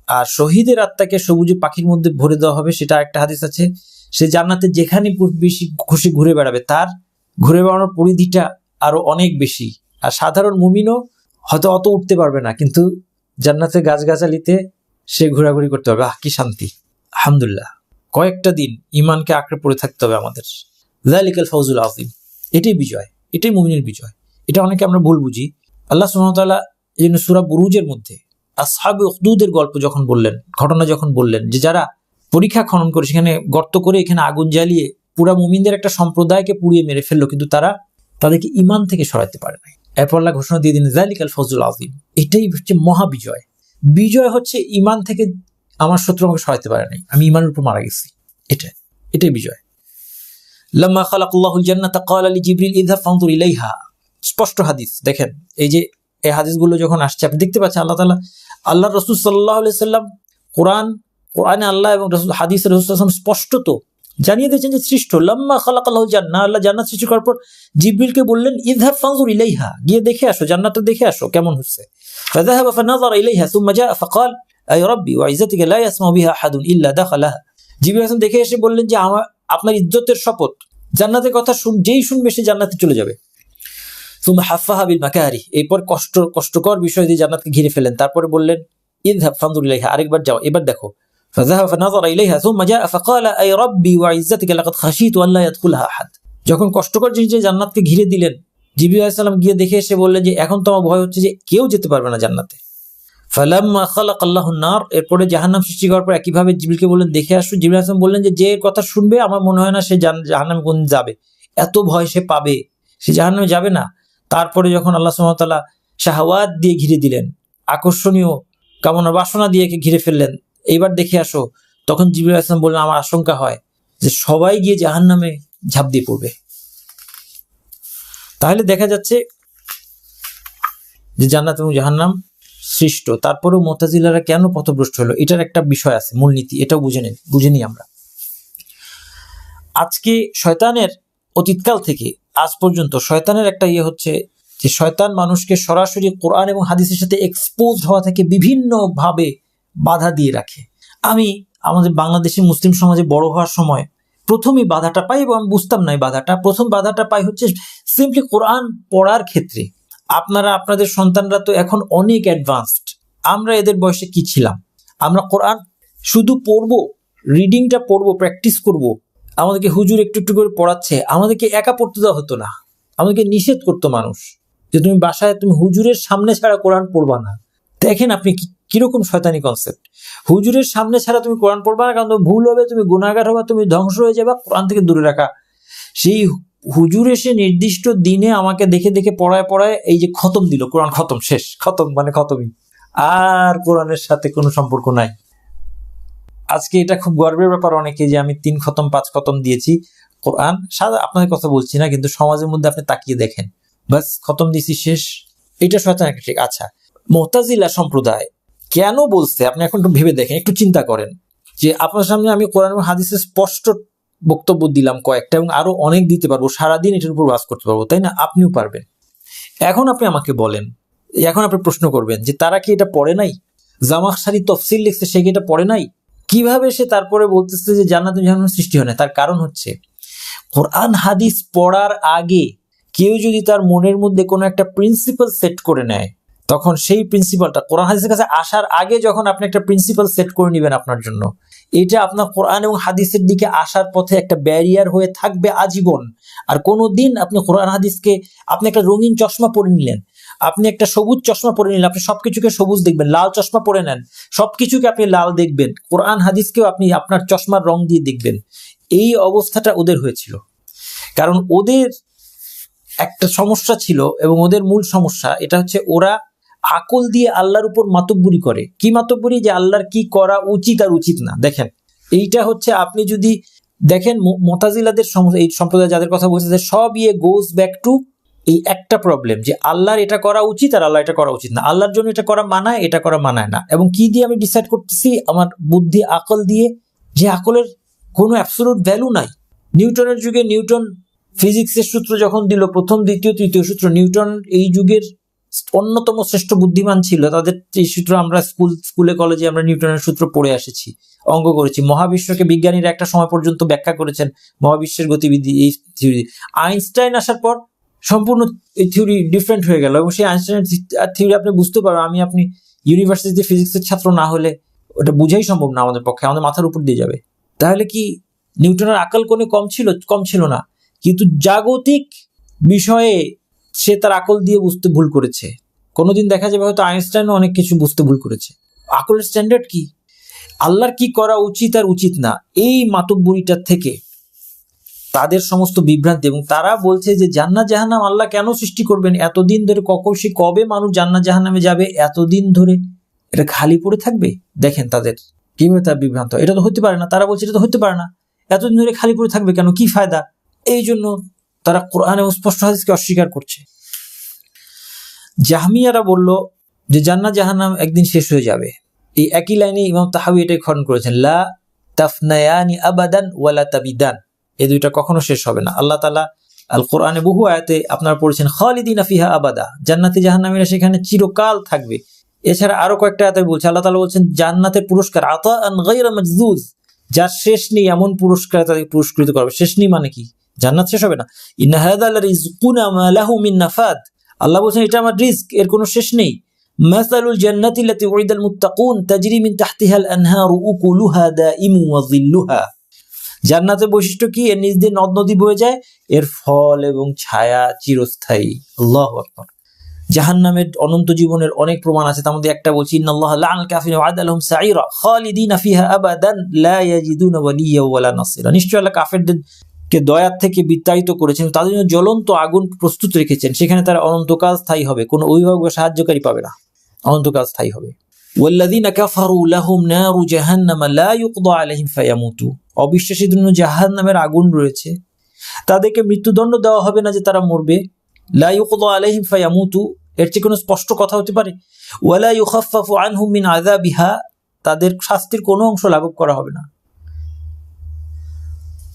আর শহীদের আত্মাকে সবুজ পাখির মধ্যে ভরে দেওয়া হবে, সেটা একটা হাদিস আছে। সে জান্নাতে যেখানে বেশি খুশি ঘুরে বেড়াবে, তার ঘুরে বেড়ানোর পরিধিটা আরো অনেক বেশি। আর সাধারণ মুমিনও হয়তো অত উঠতে পারবে না, কিন্তু জান্নাতের গাছগাছালিতে সে ঘোরাঘুরি করতে পারবে। কি শান্তি! আলহামদুলিল্লাহ। কয়েকটা দিন ইমানকে আঁকড়ে পড়ে থাকতে হবে আমাদের। যালিকাল ফাউজুল আযীম, এটাই বিজয়, এটাই মুমিনের বিজয়। এটা অনেকে আমরা ভুল বুঝি। আল্লাহ সুবহানাহু ওয়া তাআলা এই জন্য সূরা বুরুজের মধ্যে আসহাবে উখদুদের গল্প যখন বললেন, ঘটনা যখন বললেন, যে যারা পরীক্ষা খনন করে সেখানে গর্ত করে এখানে আগুন জ্বালিয়ে পুরা মুমিনদের একটা সম্প্রদায়কে পুড়িয়ে মেরে ফেললো, কিন্তু তারা তাদেরকে ইমান থেকে সরাতে পারে নাই। এরপর আল্লাহ ঘোষণা দিয়ে দিন যালিকাল ফজলুল আযীম, এটাই হচ্ছে মহাবিজয়। বিজয় হচ্ছে ইমান থেকে আমার শত্রু আমাকে সরাতে পারে নাই, আমি ইমানের উপর মারা গেছি, এটাই বিজয়। লাম্মা খালাকাল্লাহুল জান্নাতা ক্বালা লিজিবরিল ইযহাব ফানজুর ইলাইহা, স্পষ্ট হাদিস। দেখেন এই যে এই হাদিসগুলো যখন আসছে আপনি দেখতে পাচ্ছেন আল্লাহ রাসূল সাল্লাল্লাহু আলাইহি সাল্লাম কোরআনে আল্লাহ এবং রাসূল হাদিসে রাসূল সাল্লাল্লাহু আলাইহি ওয়াসাল্লাম স্পষ্ট জানিয়ে দিয়েছেন যে সৃষ্ট। লাম্মা খালাকাল্লাহুল জান্নাহ, আল্লাহ জান্নাত সৃষ্টি করার পর জিবরিলকে বললেন ইযহাব ফানজুর ইলাইহা, গিয়ে দেখে আসো, জান্নাতটা দেখে আসো কেমন হচ্ছে। ফাযাহাবা ফানাযারা ইলাইহা সুম্মা জাআ ফাকাল আই রাব্বি ওয়া ইজ্জাতিকা লা ইয়াসমাউ বিহা আহাদুন ইল্লা দাখালাহা। জিবরিল হাসান দেখে এসে বললেন যে আপনার ইজ্জতের শপথ, জান্নাতের কথা যেই শুনবে সে জান্নাতে চলে যাবে। সুম্মা হাফফাহা বিল মাকারিহ, এরপর কষ্টকর বিষয় দিয়ে জান্নাতকে ঘিরে ফেলেন। তারপরে বললেন ইযহাব ফানজুর ইলাইহা, আরেকবার যাও, এবার দেখো। ফাযাহাবা ফানাযারা ইলাইহা সুম্মা জাআ ফাকালা আই রাব্বি ওয়া ইজ্জাতিকা লাকাদ খাশীতু আন লা ইয়াদখুলাহা আহাদ। যখন কষ্টকর জিনিস দিয়ে জান্নাতকে ঘিরে দিলেন, জিবরিল আলাইহিস সালাম গিয়ে দেখে এসে বললেন যে এখন তো আমার ভয় হচ্ছে যে কেউ যেতে পারবে না জান্নাতে। ফালাম্মা খালাকাল্লাহুন নার, এরপরে জাহান্নাম সৃষ্টি করার পর একইভাবে জিবরিলকে বললেন দেখে আসো। জিবরিল আলাইহিস সালাম বললেন যে কথা শুনবে আমার মনে হয় না সে জাহান্নামে কোন যাবে, এত ভয় সে পাবে, সে জাহান্নামে যাবে না। তারপরে যখন আল্লাহ সুবহানাহু ওয়া তাআলা শাহওয়াত দিয়ে ঘিরে দিলেন, আকর্ষণীয় কামনা বাসনা দিয়ে ঘিরে ফেললেন, এইবার দেখে আসো, তখন জিবরিল আলাইহিস সালাম বললেন আমার আশঙ্কা হয় যে সবাই গিয়ে জাহান্নামে ঝাঁপ দিয়ে পড়বে। তাহলে দেখা যাচ্ছে যে জান্নাত এবং জাহান্নাম সৃষ্ট। তারপরেও মুতাজিলারা কেন পথভ্রষ্ট হলো, এটার একটা বিষয় আছে, মূলনীতি, এটাও বুঝে নিই আমরা। আজকে শয়তানের অতীতকাল থেকে আজ পর্যন্ত শয়তানের একটা হচ্ছে যে শয়তান মানুষকে সরাসরি কোরআন এবং হাদিসের সাথে এক্সপোজ হওয়া থেকে বিভিন্নভাবে বাধা দিয়ে রাখে। আমি আমাদের বাংলাদেশি মুসলিম সমাজে বড় হওয়ার সময় প্রথমেই বাধাটা পাই, এবং আমি বুঝতাম না এই বাধাটা। প্রথম বাধাটা পাই হচ্ছে সিম্পলি কোরআন পড়ার ক্ষেত্রে। আপনাদের সন্তানরা তো এখন অনেক অ্যাডভান্সড, আমরা এদের বয়সে কি ছিলাম? আমরা কোরআন শুধু পড়বো, রিডিংটা পড়বো, প্র্যাকটিস করব, আমাদেরকে হুজুর একটু একটু করে পড়াচ্ছে, আমাদেরকে একা পড়তে দেওয়া হতো না, আমাদেরকে নিষেধ করতো মানুষ যে তুমি বাসায় তুমি হুজুরের সামনে ছাড়া কোরআন পড়বা না। দেখেন আপনি কিরকম শয়তানি কনসেপ্ট, হুজুরের সামনে ছাড়া তুমি কোরআন পড়বা না, কারণ ভুল হবে, তুমি গুনাহগার হবা, তুমি ধ্বংস হয়ে যাবা, কোরআন থেকে দূরে রাখা। সেই হুজুর এসে নির্দিষ্ট দিনে আমাকে দেখে দেখে পড়ায় এই যে খতম দিল, কোরআন খতম, শেষ, খতম মানে খতমই, আর কোরআনের সাথে কোনো সম্পর্ক নাই। আজকে এটা খুব গর্বের ব্যাপার অনেকে যে আমি 3 খতম 5 খতম দিয়েছি কোরআন। সাদা আপনাদের কথা বলছি না, কিন্তু সমাজের মধ্যে আপনি তাকিয়ে দেখেন, বাস খতম দিয়েছি, শেষ। এটা শয়তান একটা ঠিক। আচ্ছা, মুতাজিলা সম্প্রদায় কেন বলছে আপনি এখন একটু ভেবে দেখেন, একটু চিন্তা করেন যে আপনার সামনে আমি কোরআন এবং হাদিসের স্পষ্ট বক্তব্য দিলাম কয়েকটা, এবং আরো অনেক দিতে পারবো, সারাদিন এটার উপর বাস করতে পারবো, তাই না? আপনিও পারবেন। এখন আপনি আমাকে বলেন, এখন আপনি প্রশ্ন করবেন যে তারা কি এটা পড়ে নাই? জামাখশারি তফসিল লিখছে, সে কি এটা পড়ে নাই? কিভাবে সে তারপরে বলতেছে যে জান্নাত জাহান্নাম সৃষ্টি হয় না? তার কারণ হচ্ছে কোরআন হাদিস পড়ার আগে কেউ যদি তার মনের মধ্যে কোনো একটা প্রিন্সিপাল সেট করে নেয়, তখন সেই প্রিন্সিপালটা কোরআন হাদিসের কাছে আসার আগে যখন আপনি একটা প্রিন্সিপাল সেট করে নেবেন আপনার জন্য, এটা আপনার কোরআন এবং হাদিসের দিকে আসার পথে একটা ব্যারিয়ার হয়ে থাকবে আজীবন। আর কোনোদিন আপনি কোরআন হাদিসকে, আপনি একটা রঙিন চশমা পরে নিলেন, আপনি একটা সবুজ চশমা পরে নিলেন, আপনি সবকিছুকে সবুজ দেখবেন, লাল চশমা পরে নেন, সবকিছুকে আপনি লাল দেখবেন, কোরআন হাদিসকেও আপনি আপনার চশমার রং দিয়ে দেখবেন। এই অবস্থাটা ওদের হয়েছিল, কারণ ওদের একটা সমস্যা ছিল, এবং ওদের মূল সমস্যা এটা হচ্ছে ওরা আকল দিয়ে আল্লাহর উপর মাতব্বরি করে। কি মাতব্বরি? যে আল্লাহর কি করা উচিত আর উচিত না। দেখেন এইটা হচ্ছে, আপনি যদি দেখেন মুতাজিলাদের এই সম্প্রদায় যাদের কথা বলছে, সব গোজ ব্যাক টু এই একটা প্রবলেম, যে আল্লাহর এটা করা উচিত আর আল্লাহ এটা করা উচিত না, আল্লাহর জন্য এটা করা মানায়, এটা করা মানায় না। এবং কি দিয়ে আমি ডিসাইড করতেছি? আমার বুদ্ধি, আকল দিয়ে, যে আকলের কোনো অ্যাবসলিউট ভ্যালু নাই। নিউটনের যুগে নিউটন ফিজিক্সের সূত্র যখন দিল, প্রথম দ্বিতীয় তৃতীয় সূত্র, নিউটন এই যুগের অন্যতম শ্রেষ্ঠ বুদ্ধিমান ছিল। তাদের এই সূত্র আমরা স্কুলে কলেজে আমরা নিউটনের সূত্র পড়ে আসেছি, অঙ্ক করেছি। মহাবিশ্বকে বিজ্ঞানীরা একটা সময় পর্যন্ত ব্যাখ্যা করেছেন, মহাবিশ্বের গতিবিধি, এই থিওরি। আইনস্টাইন আসার পর সম্পূর্ণ এই থিওরি ডিফারেন্ট হয়ে গেল, এবং সেই আইনস্টাইনের থিওরি আপনি বুঝতে পারবেন, আপনি ইউনিভার্সিটিতে ফিজিক্সের ছাত্র না হলে ওটা বুঝাই সম্ভব না আমাদের পক্ষে, আমাদের মাথার উপর দিয়ে যাবে। তাহলে কি নিউটনের আকল কোনো কম ছিল না? কিন্তু জাগতিক বিষয়ে সে তার আকল দিয়ে বুঝতে ভুল করেছে। কোনোদিন দেখা যাবে হয়তো আইনস্টাইনও অনেক কিছু বুঝতে ভুল করেছে। আকলের স্ট্যান্ডার্ড কি, আল্লাহর কি করা উচিত আর উচিত না, এই মাতব্বরিটার থেকে তাদের সমস্ত বিভ্রান্তি। এবং তারা বলছে যে জান্নাত জাহান্নাম আল্লাহ কেন সৃষ্টি করবেন, এতদিন ধরে কবে মানুষ জান্নাত জাহান্নামে যাবে, এতদিন ধরে এটা খালি পড়ে থাকবে। দেখেন তাদের কিভাবে তার বিভ্রান্ত, এটা তো হতে পারে না। তারা বলছে এটা তো হতে পারে না, এতদিন ধরে খালি পড়ে থাকবে কেন, কি ফায়দা। এই জন্য তারা কোরআনে স্পষ্ট হাদিসকে অস্বীকার করছে। জাহমিয়ারা বলল যে জান্নাত জাহান্নাম একদিন শেষ হয়ে যাবে। এই একই লাইনে ইমাম তাহাবী এটাই খণ্ডন করেছেন, লা তাফনায়ানি আবাদান ওয়ালা তাবিদান, এই দুইটা কখনো শেষ হবে না। আল্লাহ তাআলা আল কোরআনে বহু আয়াতে আপনারা পড়েছেন খালিদিনা ফিহা আবাদা, জান্নাতি জাহান্নামীরা সেখানে চিরকাল থাকবে। এছাড়া আরো কয়েকটা আয়াতে বলছে, আল্লাহ তাআলা বলছেন জান্নাতের পুরস্কার আতাআন গায়রা মাজজুজ, যার শেষ নেই এমন পুরস্কার তাদেরকে পুরস্কৃত করবে। শেষ নেই মানে কি, জান্নাত শেষ হবে না। ইন্না হাযা লারিজকুনা মা লাহু মিন নাফাদ, আল্লাহ বলছেন এটা আমার রিজক, এর কোনো শেষ নেই। মাসালুল জান্নাতি লাতী উইদাল মুত্তাকুন তাজরি মিন তাহতিহাল আনহারু উকুলুহা দাইমু ওয়া যিল্লুহা, জান্নাতের বৈশিষ্ট্য কি, এর নিচ দিয়ে নদ নদী বয়ে যায়, এর ফল এবং ছায়া চিরস্থায়ী। আল্লাহু আকবার। জাহান্নামের অনন্ত জীবনের অনেক প্রমাণ আছে, তার মধ্যে একটা বলছি ইন্নাল্লাহা লা'আনাল কাফিরিনা ওয়া আ'আদা লাহুম সাঈরা খালিদিনা ফিহা আবাদান লা ইয়াজিদুনা ওয়ালিয়্যা ওয়ালা নাসীরা, নিশ্চয় আল্লাহ কাফেরদেরকে দয়ার থেকে বিতাড়িত করেছেন, তাদের জন্য জ্বলন্ত আগুন প্রস্তুত রেখেছেন, সেখানে তারা অনন্তকাল স্থায়ী হবে, কোনো অভিভাবক বা সাহায্যকারী পাবে না, অনন্তকাল স্থায়ী হবে। ওয়াল্লাযীনা কাফারু লাহুম নারু জাহান্নাম লা ইউকদা আলাইহিম ফায়ামুতু, অবিশ্বাসীদের জন্য জাহান্নামের আগুন রয়েছে, তাদেরকে মৃত্যুদণ্ড দেওয়া হবে না যে তারা মরবে। লা ইউকদা আলাইহিম ফায়ামুতু, এর চেয়ে কোনো স্পষ্ট কথা হতে পারে। ওয়ালা ইউখাফফাফু আনহুম মিন আযাবিহা, তাদের শাস্তির কোনো অংশ লাঘব করা হবে না।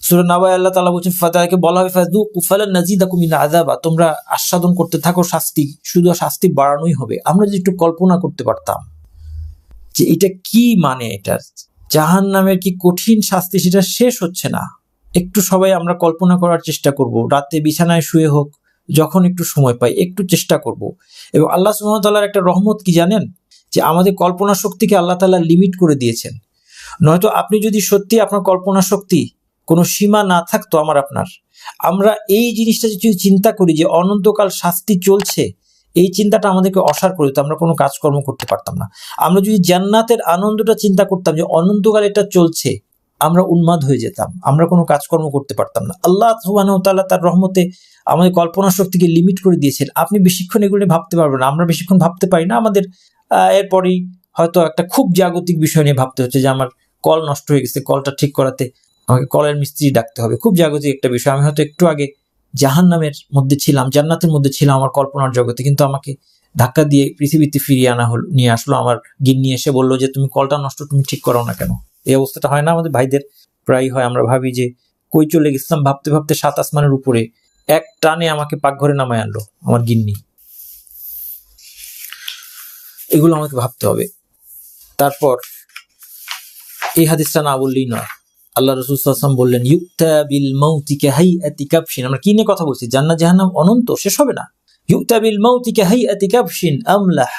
সূরা নাবায় আল্লাহ তাআলা বলেন ফাতাকে বলা হবে ফাযুকু ফালান নাজিদাকুম মিন আযাবা, তোমরা আস্বাদন করতে থাকো শাস্তি, শুধু শাস্তি বাড়ানোই হবে। আমরা যদি একটু কল্পনা করতে পারতাম যে এটা কি মানে, এটা জাহান্নামের কি কঠিন শাস্তি, সেটা শেষ হচ্ছে না। একটু সবাই আমরা কল্পনা করার চেষ্টা করব, রাতে বিছানায় শুয়ে হোক, যখন একটু সময় পাই একটু চেষ্টা করব। এবং আল্লাহ সুবহানাহু ওয়া তাআলার একটা রহমত কি জানেন, যে আমাদের কল্পনা শক্তিকে আল্লাহ তাআলা লিমিট করে দিয়েছেন। নয়তো আপনি যদি সত্যি আপনার কল্পনা শক্তি কোনো সীমা না থাকতো আপনার, আমরা এই জিনিসটা যদি চিন্তা করি যে অনন্তকাল শাস্তি চলছে, এই চিন্তাটা আমাদেরকে অসার করে দিত, আমরা কোনো কাজকর্ম করতে পারতাম না। আমরা যদি জান্নাতের আনন্দটা চিন্তা করতাম যে অনন্তকাল এটা চলছে, আমরা উন্মাদ হয়ে যেতাম, আমরা কোনো কাজকর্ম করতে পারতাম না। আল্লাহ সুবহানাহু ওয়া তাআলা তার রহমতে আমাদের কল্পনা শক্তিকে লিমিট করে দিয়েছেন। আপনি বেশিক্ষণ এগুলো নিয়ে ভাবতে পারবেন না, আমরা বেশিক্ষণ ভাবতে পারি না। আমাদের এরপরেই হয়তো একটা খুব জাগতিক বিষয় নিয়ে ভাবতে হচ্ছে যে আমার কল নষ্ট হয়ে গেছে, কলটা ঠিক করাতে আমাকে কলের মিস্ত্রি ডাকতে হবে, খুব জাগতিক একটা বিষয়। আমি হয়তো একটু আগে জাহান্নামের মধ্যে ছিলাম, জান্নাতের মধ্যে ছিলাম আমার কল্পনার জগতে, কিন্তু আমাকে ধাক্কা দিয়ে পৃথিবীতে ফিরিয়ে নিয়ে আসলো আমার গিন্নি, এসে বললো যে তুমি কলটা নষ্ট, তুমি ঠিক করো না কেন। এই অবস্থাটা হয় না আমাদের ভাইদের, প্রায় হয়। আমরা ভাবি যে কই চলে গেছিলাম, ভাবতে ভাবতে 7 আসমানের উপরে, এক টানে আমাকে পাকঘরে নামায় আনলো আমার গিন্নি। এগুলো আমাকে ভাবতে হবে। তারপর এই হাদিসটা না বললেই নয়, আল্লাহ রাসূল সাল্লাল্লাহু আলাইহি ওয়াসাল্লাম বললেন ইউতা বিল মাউতি কাহাইয়াতি কাবশিন। আমরা কি নিয়ে কথা বলছি, জান্নাত জাহান্নাম অনন্ত, শেষ হবে না। ইউতা বিল মাউতি কাহাইয়াতি কাবশিন আমলাহ,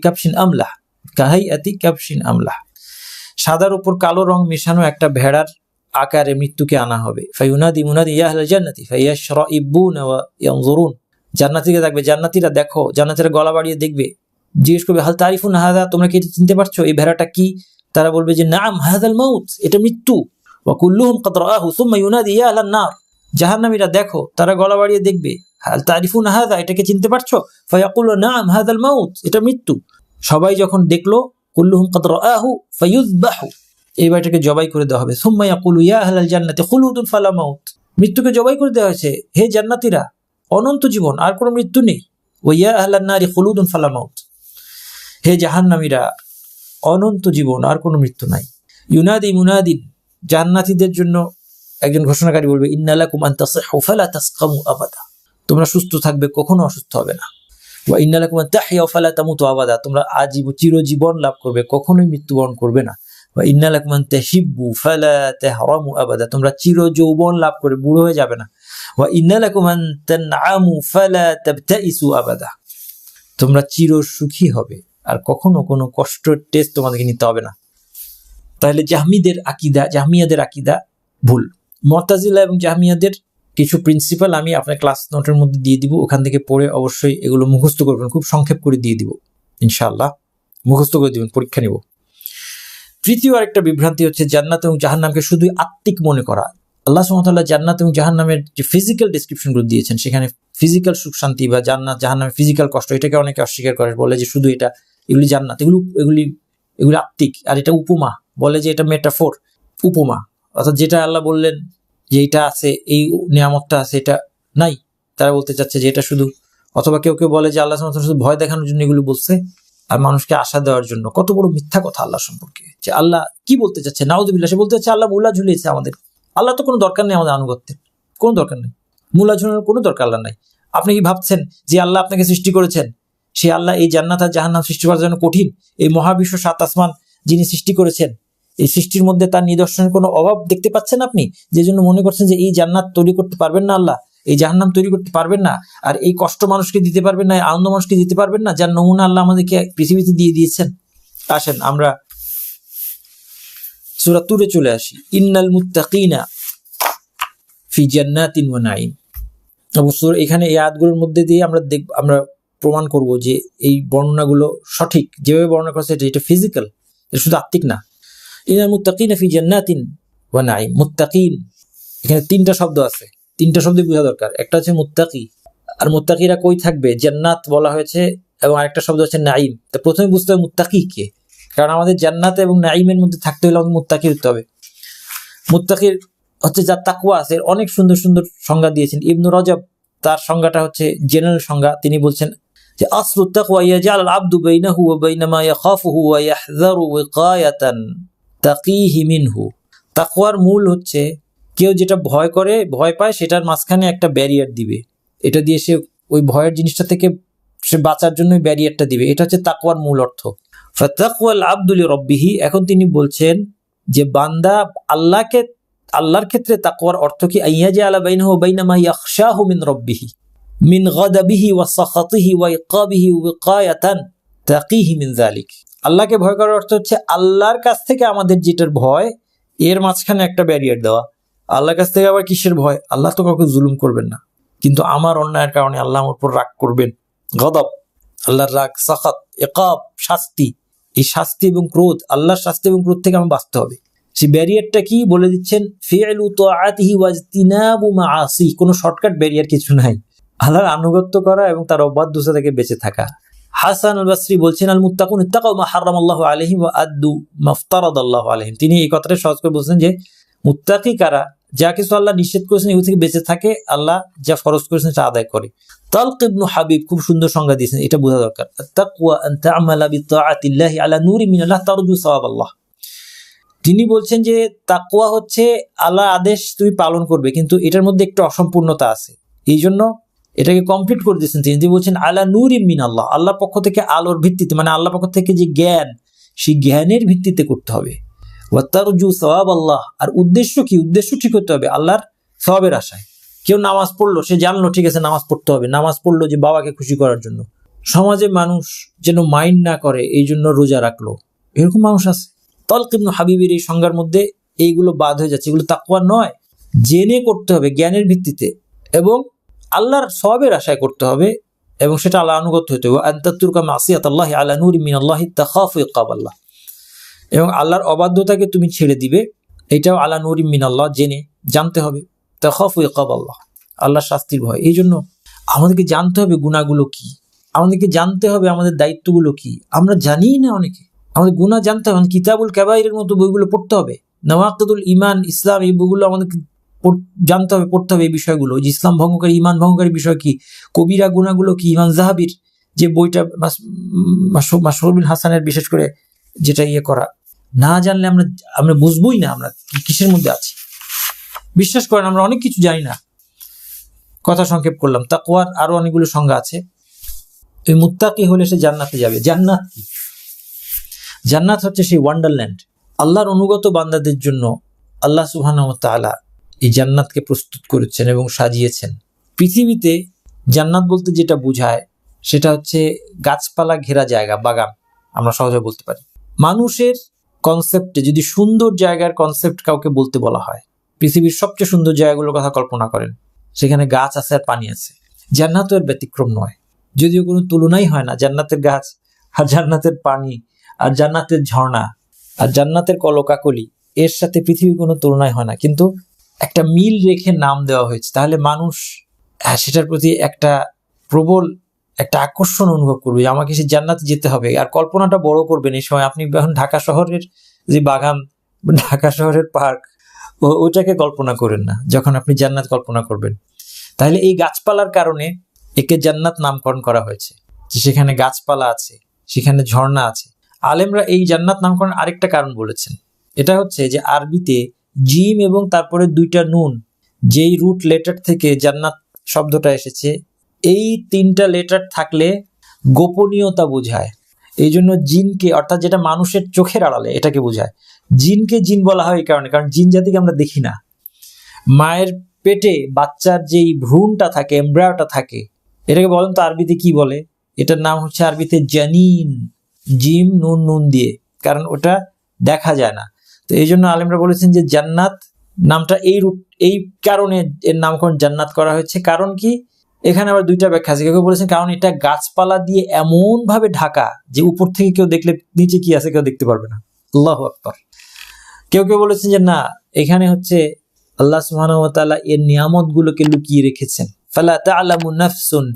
কাবশিন আমলাহ, কাহাইয়াতি কাবশিন আমলাহ, সাদার উপর কালো রং মেশানো একটা ভেড়ার আকারে মৃত্যুকে আনা হবে। ফায়ুনাদি মুনাদি ইয়া আহলাল জান্নাতি ফায়াশরাইবুনা ওয়া ইয়ানজুরুন, জান্নাতীরা দেখবে, জান্নাতীরা দেখো, জান্নাতীরা গলা বাড়িয়ে দেখবে, জিজ্ঞেস করবে হাল তারিফুন হাযা, তোমরা কি চিনতে পারছো এই ভেড়াটা কি? তারা বলবে যে নাম হাযাল মাউত, এটা মৃত্যু। ওয়া কুল্লুহুম ক্বাদ রাআহু সুম্মা ইউনাদি ইয়া আহলান নার, জাহান্নামীরা দেখো, তারা গলা বাড়িয়ে দেখবে হাল তারিফুন হাযা, এটাকে চিনতে পারছো? ফায়াকুলু নাম হাযাল মাউত, এটা মৃত্যু। সবাই যখন দেখলো কুল্লুহুম ক্বাদ রাআহু ফায়ুযবাহু, এই বাড়িটাকে জবাই করে দেওয়া হবে। সুম্মা ইয়াকুলু ইয়া আহলাল জান্নাতি খুলুদুন ফালা মাউত, মৃত্যুকে জবাই করে দেওয়া হয়েছে, হে জান্নাতীরা অনন্ত জীবন, আর কোনো মৃত্যু নেই। ওয়া ইয়া আহলান নারি খুলুদুন ফালা মাউত, হে জাহান্নামীরা অনন্ত জীবন, আর কোনো মৃত্যু নাই। ইউনাদি মুনাদিন, জান্নাতীদের জন্য একজন ঘোষণাকারী বলবে ইন্না লাকুম আন তাসিহু ফালা তাসকামু আবাদা, তোমরা সুস্থ থাকবে, কখনো অসুস্থ হবে না। ওয়া ইন্না লাকুম আন তাহইয়াউ ফালা তামুতু আবাদা, তোমরা চিরজীবন লাভ করবে, কখনোই মৃত্যুবরণ করবে না। ওয়া ইন্না লাকুম আন তাহিব্বু ফালা তাহরামু আবাদা, তোমরা চিরযৌবন লাভ করে বুড়ো হয়ে যাবে না। ওয়া ইন্না লাকুম আন তানআমু ফালা তাবতাইসু আবাদা, তোমরা চির সুখী হবে, আর কখনো কোনো কষ্টের টেস্ট তোমাদেরকে নিতে হবে না। তাহলে জাহমিয়াদের আকীদা ভুল। মুতাজিলা এবং জাহমিয়াদের কিছু প্রিন্সিপাল আমি আপনার ক্লাস নোটের মধ্যে দিয়ে দিব, ওখান থেকে পড়ে অবশ্যই এগুলো মুখস্থ করবেন, খুব সংক্ষেপ করে দিয়ে দিব ইনশাআল্লাহ, মুখস্থ করে দিবেন, পরীক্ষা নিব। তৃতীয় আরেকটা বিভ্রান্তি হচ্ছে জান্নাত এবং জাহান্নামকে শুধুই আত্মিক মনে করা। আল্লাহ সুবহানাহু ওয়া তাআলা জান্নাত এবং জাহান্নামের যে ফিজিক্যাল ডেসক্রিপশনগুলো দিয়েছেন, সেখানে ফিজিক্যাল সুখ শান্তি বা জান্নাত জাহান্নামের ফিজিক্যাল কষ্ট, এটাকে অনেকে অস্বীকার করে, বলে যে শুধু এটা, এগুলি জান্নাত, এগুলি আত্মিক, আর এটা উপমা, বলে যে এটা মেটাফোর, উপমা। অর্থাৎ যেটা আল্লাহ বললেন যে এটা আছে, এই নিয়ামতটা আছে, এটা নাই, তারা বলতে চাচ্ছে যে এটা শুধু। অথবা কেউ কেউ বলে যে আল্লাহ সুবহানাহু ওয়া তাআলা শুধু ভয় দেখানোর জন্য এগুলো বলছে আর মানুষকে আশা দেওয়ার জন্য। কত বড় মিথ্যা কথা আল্লাহ সম্পর্কে, যে আল্লাহ কি বলতে চাচ্ছে, নাউযুবিল্লাহ, সে বলতে চাচ্ছে আল্লাহ মুলা ঝুলিয়েছে আমাদের। আল্লাহ তো কোনো দরকার নেই আমাদের আনুগত্যের, কোনো দরকার নেই, মুলা ঝুলানোর কোনো দরকার আল্লাহ নাই। আপনি কি ভাবছেন যে আল্লাহ আপনাকে সৃষ্টি করেছেন, সে আল্লাহ এই জান্নাত আর জাহান্নাম সৃষ্টি করার জন্য কঠিন? এই মহাবিশ্ব 7 আসমান যিনি সৃষ্টি করেছেন, এই সৃষ্টির মধ্যে তার নিদর্শনের কোনো অভাব দেখতে পাচ্ছেন আপনি, যে জন্য মনে করছেন যে এই জান্নাত তৈরি করতে পারবেন না আল্লাহ, এই জাহান্নাম তৈরি করতে পারবেন না, আর এই কষ্ট মানুষকে দিতে পারবেন না, এই আনন্দ মানুষকে দিতে পারবেন না, যার নমুনা আল্লাহ আমাদেরকে পৃথিবীতে দিয়ে দিয়েছেন। আসেন আমরা সূরা তুরে চলে আসি। ইন্নাল মুত্তাকিনা ফি জান্নাতিন ওয়া নাঈম। অবশ্য এখানে এই আয়াতগুলোর মধ্যে দিয়ে আমরা প্রমাণ করব যে এই বর্ণনাগুলো সঠিক, যেভাবে বর্ণনা করেছে এটা ফিজিক্যাল, এটা শুধু আত্মিক না। ইন্নাল মুত্তাকিনা ফি জান্নাতিন ওয়া নাঈম। মুত্তাকিন, এখানে 3টা শব্দ আছে, 3টা শব্দই বোঝা দরকার। একটা হচ্ছে মুত্তাকি, আর মুত্তাকিরা কই থাকবে, জান্নাত বলা হয়েছে, এবং আরেকটা শব্দ হচ্ছে নাঈম। তো প্রথমে বুঝতে হবে মুত্তাকি কে, কারণ আমাদের জান্নাত এবং নাঈমের মধ্যে থাকতে হলে আমাদের মুত্তাকি হতে হবে। মুত্তাকির হচ্ছে যার তাকওয়া আছে। অনেক সুন্দর সুন্দর সংজ্ঞা দিয়েছেন ইবনু রজব, তার সংজ্ঞাটা হচ্ছে জেনারেল সংজ্ঞা। তিনি বলছেন যে আসলু তাকওয়া ইয়াজআল আল আবদু বাইনাহু ওয়া বাইনা মা ইয়াখাফুহু ওয়া ইয়াহযারু ওয়াকায়াতান তাকিহি মিনহু। তাকওয়ার মূল হচ্ছে কেউ যেটা ভয় পায় সেটার মাঝখানে একটা ব্যারিয়ার দিবে, এটা দিয়ে সে ওই ভয়ের জিনিসটা থেকে সে বাঁচার জন্য ব্যারিয়ারটা দিবে। এটা হচ্ছে তাকওয়ার মূল অর্থ। ফাতাকওয়াল আবদু লিরাব্বিহি। এখন তিনি বলছেন যে বান্দা আল্লাহর ক্ষেত্রে তাকওয়ার অর্থ কি, আইয়াজআলা বাইনাহু ওয়া বাইনা মা ইয়াখশাহু মিন রাব্বিহি মিন গাদাবিহি ওয়া সাখাতিহি ওয়া ইকাবিহি ওয়াকায়াতান তাকিহি মিন যালিক। আল্লাহকে ভয় করার অর্থ হচ্ছে আল্লাহর কাছ থেকে আমাদের যেটার ভয়, এর মাঝখানে একটা ব্যারিয়ার দেওয়া। আল্লাহর কাছ থেকে আবার কিসের ভয়? আল্লাহ তো কাউকে জুলুম করবেন না, কিন্তু আমার অন্যায়ের কারণে আল্লাহ আমার উপর রাগ করবেন, গদব, আল্লাহর রাগ, সাখাত, ইকাব, শাস্তি। এই শাস্তি এবং ক্রোধ, আল্লাহর শাস্তি এবং ক্রোধ থেকে আমার বাঁচতে হবে। সেই ব্যারিয়ারটা কি বলে দিচ্ছেন, ফি'লু তাআতিহি ওয়া ইজতিনাবু মাআসি। কোনো শর্টকাট ব্যারিয়ার কিছু নাই, আল্লাহর আনুগত্য করা এবং তার অবাধ্যতা থেকে বেঁচে থাকা। হাসান আল বসরি বলছেন আল মুত্তাকুন ইত্তাকাউ মা হারামাল্লাহু আলাইহিম ওয়া আদ্দু মা ইফতারাদাল্লাহু আলাইহিম। তিনি এই কথাটা সহজ করে বলছেন যে মুত্তাকি কারা, যা কিছু আল্লাহ নিষেধ করেছেন এগুলো থেকে বেঁচে থাকে, আল্লাহ যা ফরজ করেছেন তা আদায় করে। তালক ইবনে হাবিব খুব সুন্দর সংজ্ঞা দিয়েছেন, এটা বোঝা দরকার। আত-তাকওয়া আন তা'মালা বিতাআতিল্লাহি আলা নূরি মিনাল্লাহ তারজু সাওয়াবাল্লাহ। তিনি বলছেন যে তাকওয়া হচ্ছে আল্লাহর আদেশ তুমি পালন করবে, কিন্তু এটার মধ্যে একটু অসম্পূর্ণতা আছে, এই জন্য এটাকে কমপ্লিট করে দিয়েছেন তিনি। বলছেন আলা নূরি মিনাল্লাহ, আল্লাহর পক্ষ থেকে আলোর ভিত্তিতে, মানে আল্লাহর পক্ষ থেকে যে জ্ঞান, সেই জ্ঞানের ভিত্তিতে করতে হবে। ওয়া তারজু সাওয়াবাল্লাহ, আর উদ্দেশ্য কি, উদ্দেশ্য ঠিক হতে হবে আল্লাহর সওয়াবের আশায়। কেউ নামাজ পড়লো, সে জানলো ঠিক আছে নামাজ পড়তে হবে, নামাজ পড়লো যে বাবাকে খুশি করার জন্য, সমাজে মানুষ যেন মাইন্ড না করে এই জন্য রোজা রাখলো, এরকম মানুষ আছে। তালক ইবনে হাবিবের এই সংজ্ঞার মধ্যে এইগুলো বাদ হয়ে যাচ্ছে, এগুলো তাকওয়া নয়। জেনে করতে হবে, জ্ঞানের ভিত্তিতে, এবং আল্লাহর সওয়াবের আশায় করতে হবে, এবং সেটা আল্লাহ আনুগত্য হতে হবে। আনতাতুরকা মাসিয়াতাল্লাহি আলা নূরি মিনাল্লাহি তাখাফু ইকাবাল্লাহ, এবং আল্লাহর অবাধ্যতাকে তুমি ছেড়ে দিবে, এটাও আলা নূরি মিনাল্লাহ, জেনে জানতে হবে। তাখাফু ইকাবাল্লাহ, আল্লাহর শাস্তির ভয়। এই জন্য আমাদেরকে জানতে হবে গুনাহগুলো কি, আমাদেরকে জানতে হবে আমাদের দায়িত্বগুলো কি। আমরা জানিই না অনেকে, আমাদের গুনাহ জানতে হবে। কিতাবুল কাবাইরের মতো বইগুলো পড়তে হবে, নওয়াকিদুল ঈমান, ইসলাম, এই বইগুলো আমাদেরকে জানতে হবে, পড়তে হবে এই বিষয়গুলো, যে ইসলাম ভঙ্গকারী, ঈমান ভঙ্গকারী বিষয় কি, কবিরা গুনাহগুলো কি। ইমাম যাহাবির যে বইটা, মাশহুর বিন হাসানের বিশেষ করে যেটা করা, না জানলে আমরা বুঝবই না আমরা কিসের মধ্যে আছি। বিশ্বাস করেন আমরা অনেক কিছু জানি না। কথা সংক্ষেপ করলাম। তাকওয়ার আরো অনেকগুলো সংজ্ঞা আছে। এই মুত্তাকি হলে সে জান্নাতে যাবে। জান্নাত কি? জান্নাত হচ্ছে সেই ওয়ান্ডারল্যান্ড, আল্লাহর অনুগত বান্দাদের জন্য আল্লাহ সুবহানাহু ওয়া তাআলা এই জান্নাতকে প্রস্তুত করেছেন এবং সাজিয়েছেন। পৃথিবীতে জান্নাত বলতে যেটা বোঝায় সেটা হচ্ছে গাছপালা ঘেরা জায়গা, বাগান, আমরা সহজে বলতে পারি। মানুষের কনসেপ্টে যদি সুন্দর জায়গার কনসেপ্ট কাউকে বলতে বলা হয়, পৃথিবীর সবচেয়ে সুন্দর জায়গাগুলোর কথা কল্পনা করেন, সেখানে গাছ আছে আর পানি আছে। জান্নাতও এর ব্যতিক্রম নয়, যদিও কোনো তুলনাই হয় না। জান্নাতের গাছ আর জান্নাতের পানি আর জান্নাতের ঝর্ণা আর জান্নাতের কলকাকলি, এর সাথে পৃথিবীর কোনো তুলনাই হয় না। কিন্তু একটা মিল রেখে নাম দেওয়া হয়েছে, তাহলে মানুষ সেটার প্রতি একটা প্রবল একটা আকর্ষণ অনুভব করবে, আমাকে সে জান্নাতে যেতে হবে। আর কল্পনাটা বড় করবেন এই সময়। আপনি এখন ঢাকা শহরের যে বাগান, ঢাকা শহরের পার্ক, ওটাকে কল্পনা করেন না যখন আপনি জান্নাত কল্পনা করবেন। তাহলে এই গাছপালার কারণে একে জান্নাত নামকরণ করা হয়েছে, যে সেখানে গাছপালা আছে, সেখানে ঝর্ণা আছে। আলেমরা এই জান্নাত নামকরণ আরেকটা কারণ বলেছেন, এটা হচ্ছে যে আরবিতে জিম এবং তারপরে 2টা নুন, যেই রুট লেটার থেকে জান্নাত শব্দটা এসেছে, এই 3টা লেটার থাকলে গোপনীয়তা বোঝায়। এই জন্য জিনকে, অর্থাৎ যেটা মানুষের চোখের আড়ালে, এটাকে বোঝায়। জিনকে জিন বলা হয় এই কারণে, কারণ জিন জাতিকে আমরা দেখি না। মায়ের পেটে বাচ্চার যেই ভ্রূণটা থাকে, এমব্রায়োটা থাকে, এটাকে বলেন তো আরবিতে কি বলে? এটার নাম হচ্ছে আরবিতে জানিন, জিম নুন নুন দিয়ে, কারণ ওটা দেখা যায় না। তো এই জন্য আলেমরা বলেছেন যে জান্নাত নামটা এই কারণে এর নামকরণ জান্নাত করা হয়েছে। কারণ কি? এখানে আবার 2টা ব্যাখ্যা আছে। কেউ বলেছেন কারণ এটা গাছপালা দিয়ে এমন ভাবে ঢাকা যে উপর থেকে কেউ দেখলে নিচে কি আছে কেউ দেখতে পারবে না। আল্লাহু আকবার। কেউ বলেছেন যে না, এখানে হচ্ছে আল্লাহ সুবহানাহু ওয়া তাআলা এর নিয়ামতগুলোকে লুকিয়ে রেখেছেন। ফালা তা'লামু নাফসুন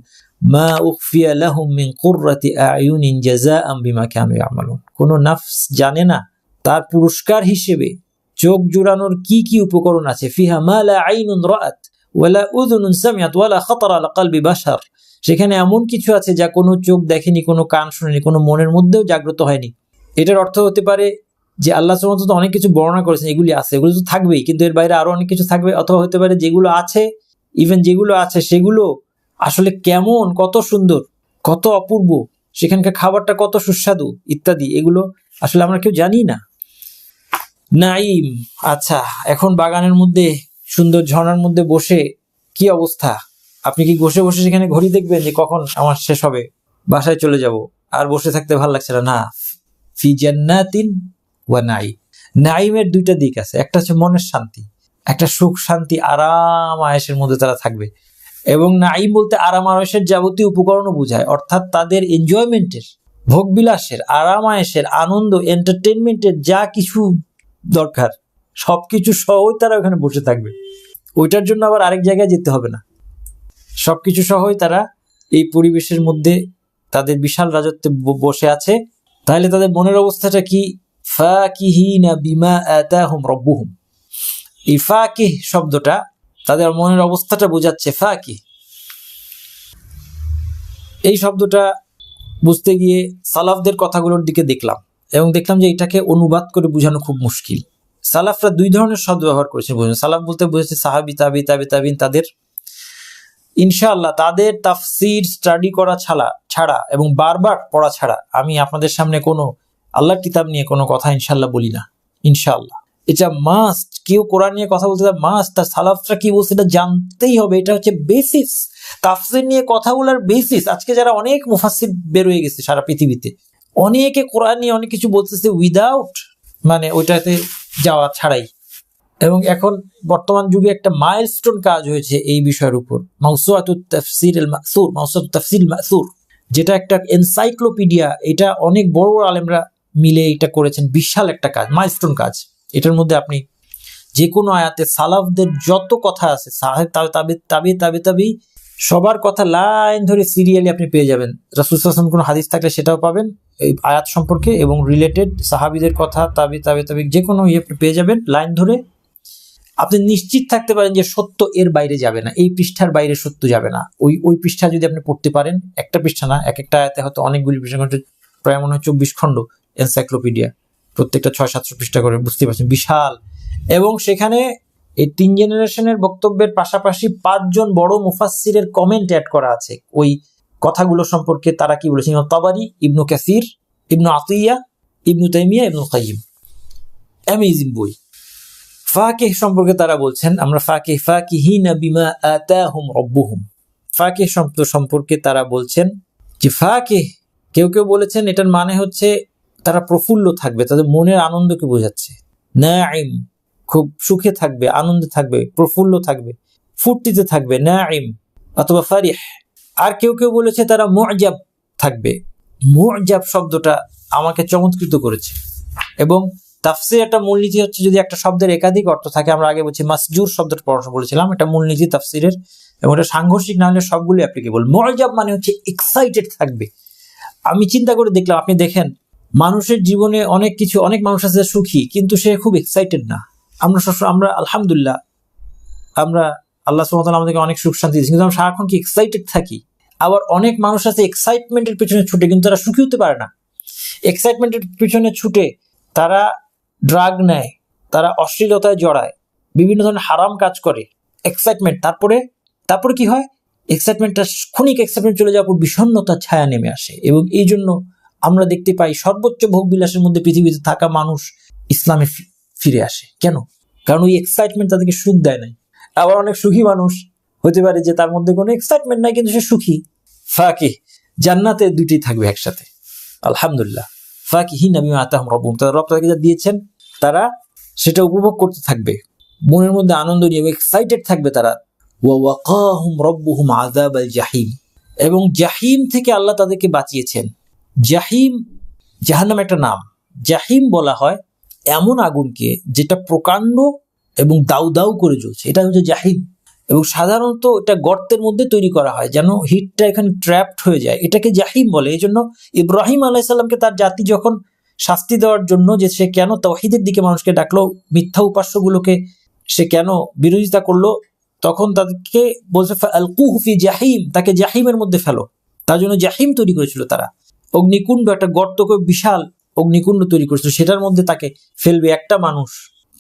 মা উখফিয়া লাহুম মিন কুররাতি আ'য়ুনিন জাযাআন বিমা কানু ইয়ামালুন। কোন নাফস জানে না তার পুরস্কার হিসেবে চোখ জোড়ানোর কি কি উপকরণ আছে। ফিহা মা লা আইনুন রাআত ওয়ালা উযুনুন সামিআত ওয়ালা খাতারা আলা কলবি বাশার। সেখানে এমন কিছু আছে যা কোনো চোখ দেখেনি, কোনো কান শুনেনি, কোনো মনের মধ্যেও জাগ্রত হয়নি। এটার অর্থ হতে পারে যে আল্লাহ সুবহানাহু ওয়া তাআলা অনেক কিছু বর্ণনা করেছেন, এগুলি আছে, এগুলো তো থাকবেই, কিন্তু এর বাইরে আরো অনেক কিছু থাকবে। অথবা হতে পারে যেগুলো আছে, ইভেন যেগুলো আছে সেগুলো আসলে কেমন, কত সুন্দর, কত অপূর্ব, সেখানকার খাবারটা কত সুস্বাদু ইত্যাদি, এগুলো আসলে আমরা কেউ জানি না। নাইম, আচ্ছা, এখন বাগানের মধ্যে সুন্দর ঝর্ণার মধ্যে বসে কি অবস্থা? আপনি কি বসে বসে সেখানে ঘড়ি দেখবেন যে কখন আমার শেষ হবে, বাসায় চলে যাব, আর বসে থাকতে ভালো লাগছে না? ফি জান্নাতিন ওয়া নাইম। নাইমের 2টা দিক আছে, একটা হচ্ছে মনের শান্তি, একটা সুখ শান্তি আরাম আয়েশের মধ্যে তারা থাকবে। এবং নাইম বলতে আরাম আয়েশের যাবতীয় উপকরণও বোঝায়, অর্থাৎ তাদের এনজয়মেন্টের, ভোগ বিলাসের, আরাম আয়েশের, আনন্দ, এন্টারটেনমেন্টের যা কিছু দরকার সবকিছু সহই তারা ওখানে বসে থাকবে। ওইটার জন্য আবার আরেক জায়গায় যেতে হবে না, সবকিছু সহই তারা এই পরিবেশের মধ্যে তাদের বিশাল রাজত্বে বসে আছে। তাহলে তাদের মনের অবস্থাটা কি? ফাকিহিনা বিমা আতাহুম রাব্বুহুম। এই ফাকিহ শব্দটা তাদের মনের অবস্থাটা বোঝাচ্ছে। ফাকিহ এই শব্দটা বুঝতে গিয়ে সালাফদের কথাগুলোর দিকে দেখলাম এবং দেখলাম যে এটাকে অনুবাদ করে বোঝানো খুব মুশকিল। সালাফরা 2 ধরনের শব্দ ব্যবহার করেছে। সালাফ বলতে বুঝেছে সাহাবী, তাবিঈন, তাদের ইনশাআল্লাহ তাদের তাফসির স্টাডি করা ছাড়া এবং বারবার পড়া ছাড়া আমি আপনাদের সামনে কোনো আল্লাহর কিতাব নিয়ে কোনো কথা ইনশাআল্লাহ বলি না। ইনশাআল্লাহ এটা মাস্ট, কেউ কোরআন নিয়ে কথা বলতে মাস্ট, তার সালাফরা কি বলছে এটা জানতেই হবে। এটা হচ্ছে বেসিস, তাফসির নিয়ে কথা বলার বেসিস। আজকে যারা অনেক মুফাসসির বের হয়ে গেছে সারা পৃথিবীতে, অনেকে কোরআন নিয়ে অনেক কিছু বলতেছে উইদাউট মানে ওইটাতে যাওয়া ছাড়াই। এবং এখন বর্তমান যুগে একটা মাইলস্টোন কাজ হয়েছে এই বিষয়ের উপর, মাওসুআতুত তাফসিরুল মাসুর, যেটা একটা এনসাইক্লোপিডিয়া। এটা অনেক বড় বড় আলেমরা মিলে এটা করেছেন, বিশাল একটা কাজ, মাইলস্টোন কাজ। এটার মধ্যে আপনি যে কোনো আয়াতে সালাফদের যত কথা আছে, সাহেব তাবে সবার কথা লাইন ধরে সিরিয়ালি আপনি পেয়ে যাবেন। রাসূল সাল্লাল্লাহু আলাইহি ওয়াসাল্লাম কোনো হাদিস থাকলে সেটাও পাবেন এই আয়াত সম্পর্কে, এবং রিলেটেড সাহাবীদের কথা, তাবে যে কোনো আপনি পেয়ে যাবেন লাইন ধরে। আপনি নিশ্চিত থাকতে পারেন যে সত্য এর বাইরে যাবে না, এই পৃষ্ঠার বাইরে সত্য যাবে না। ওই পৃষ্ঠা যদি আপনি পড়তে পারেন, একটা পৃষ্ঠা না, একটা আয়াতে হয়তো অনেকগুলি পৃষ্ঠা, প্রায় মনে হয় 24 খণ্ড এনসাইক্লোপিডিয়া, প্রত্যেকটা 600-700 পৃষ্ঠা করে, বুঝতে পারছেন বিশাল। এবং সেখানে এই 3 জেনারেশনের বক্তব্যের পাশাপাশি 5 জন বড় মুফাসসিরের কমেন্ট অ্যাড করা আছে ওই কথাগুলো সম্পর্কে। তারা কি বলেছেন? তাবারি, ইবনু কাসির, ইবনু আতিয়া, ইবনু তাইমিয়া, ইবনুল কাইয়িম। অ্যামেজিং বই। ফাকিহ সম্পর্কে তারা বলছেন আমরা ফাকিহিনা বিমা আতাহুম রাব্বুহুম। ফাকিহ শব্দ সম্পর্কে তারা বলছেন যে ফাকিহ, কেউ বলেছেন এটার মানে হচ্ছে তারা প্রফুল্ল থাকবে, তাদের মনের আনন্দকে বোঝাচ্ছে। নাইম, খুব সুখে থাকবে, আনন্দে থাকবে, প্রফুল্ল থাকবে, ফুর্তিতে থাকবে, নাইম অথবা ফারিহ। আর কেউ বলেছে তারা মুআজাব থাকবে। মুআজাব শব্দটা আমাকে চমৎকৃত করেছে। এবং তাফসীর একটা মূলনীতি হচ্ছে যদি একটা শব্দের একাধিক অর্থ থাকে, আমরা আগে বলছি মাসজুর শব্দটা পড়াশোনা বলেছিলাম, এটা মূলনীতি তাফসীরের, এবং এটা সাংঘর্ষিক না হলে সবগুলো অ্যাপ্লিকেবল। মুআজাব মানে হচ্ছে এক্সাইটেড থাকবে। আমি চিন্তা করে দেখলাম, আপনি দেখেন মানুষের জীবনে অনেক কিছু, অনেক মানুষ আছে সুখী কিন্তু সে খুব এক্সাইটেড না। আমরা আলহামদুলিল্লাহ, আমরা আল্লাহ সুবহানাহু ওয়া তাআলা আমাদেরকে অনেক সুখ শান্তি দিয়েছেন, কিন্তু আমরা সারাক্ষণ কি এক্সাইটেড থাকি? আবার অনেক মানুষ আছে এক্সাইটমেন্টের পিছনে ছুটে কিন্তু তারা সুখী হতে পারে না। এক্সাইটমেন্টের পিছনে ছুটে তারা ড্রাগ নেয়, তারা অশ্লীলতায় জড়ায়, বিভিন্ন ধরনের হারাম কাজ করে। এক্সাইটমেন্ট, তারপরে কি হয়? এক্সাইটমেন্টটা, ক্ষণিক এক্সাইটমেন্ট চলে যাওয়ার পর বিষণ্ণতার ছায়া নেমে আসে। এবং এই জন্য আমরা দেখতে পাই সর্বোচ্চ ভোগ বিলাসের মধ্যে পৃথিবীতে থাকা মানুষ ইসলামে ফিরে আসে। কেন? কারণ ওই এক্সাইটমেন্ট তাদেরকে সুখ দেয় নাই। আবার অনেক সুখী মানুষ হতে পারে যে তার মধ্যে কোনো এক্সাইটমেন্ট নাই কিন্তু সে সুখী। ফাকিহ, জান্নাতে দুটি থাকবে একসাথে, আলহামদুলিল্লাহ। ফাকিহিনা বিমা আতাহুম রাব্বুহুম, তারা রব তাদেরকে যা দিয়েছেন তারা সেটা উপভোগ করতে থাকবে, মনের মধ্যে আনন্দ নিয়ে এক্সাইটেড থাকবে তারা। ওয়া ওয়াকাহুম রাব্বুহুম আযাবাল জাহিম, এবং জাহিম থেকে আল্লাহ তাদেরকে বাঁচিয়েছেন। জাহিম, জাহান্নাম একটা নাম। জাহিম বলা হয় এমন আগুনকে যেটা প্রকাণ্ড এবং দাউ দাউ করে জ্বলছে, এটা হচ্ছে জাহিম। এবং সাধারণত এটা গর্তের মধ্যে তৈরি করা হয় যেন হিটটা এখানে ট্র্যাপড হয়ে যায়, এটাকে জাহিম বলে। এই জন্য ইব্রাহিম আলাইহিস সালামকে তার জাতি যখন শাস্তি দেওয়ার জন্য যে সে কেন তাওহীদের দিকে মানুষকে ডাকলো, মিথ্যা উপাস্যগুলোকে সে কেন বিরোধিতা করলো, তখন তাদেরকে বলছে ফাআলকুহু ফি জাহিম, তাকে জাহিমের মধ্যে ফেলো। তার জন্য জাহিম তৈরি করেছিল তারা, অগ্নিকুণ্ড, একটা গর্তকে বিশাল অগ্নিকুণ্ড তৈরি করেছিল, সেটার মধ্যে তাকে ফেলবে একটা মানুষ।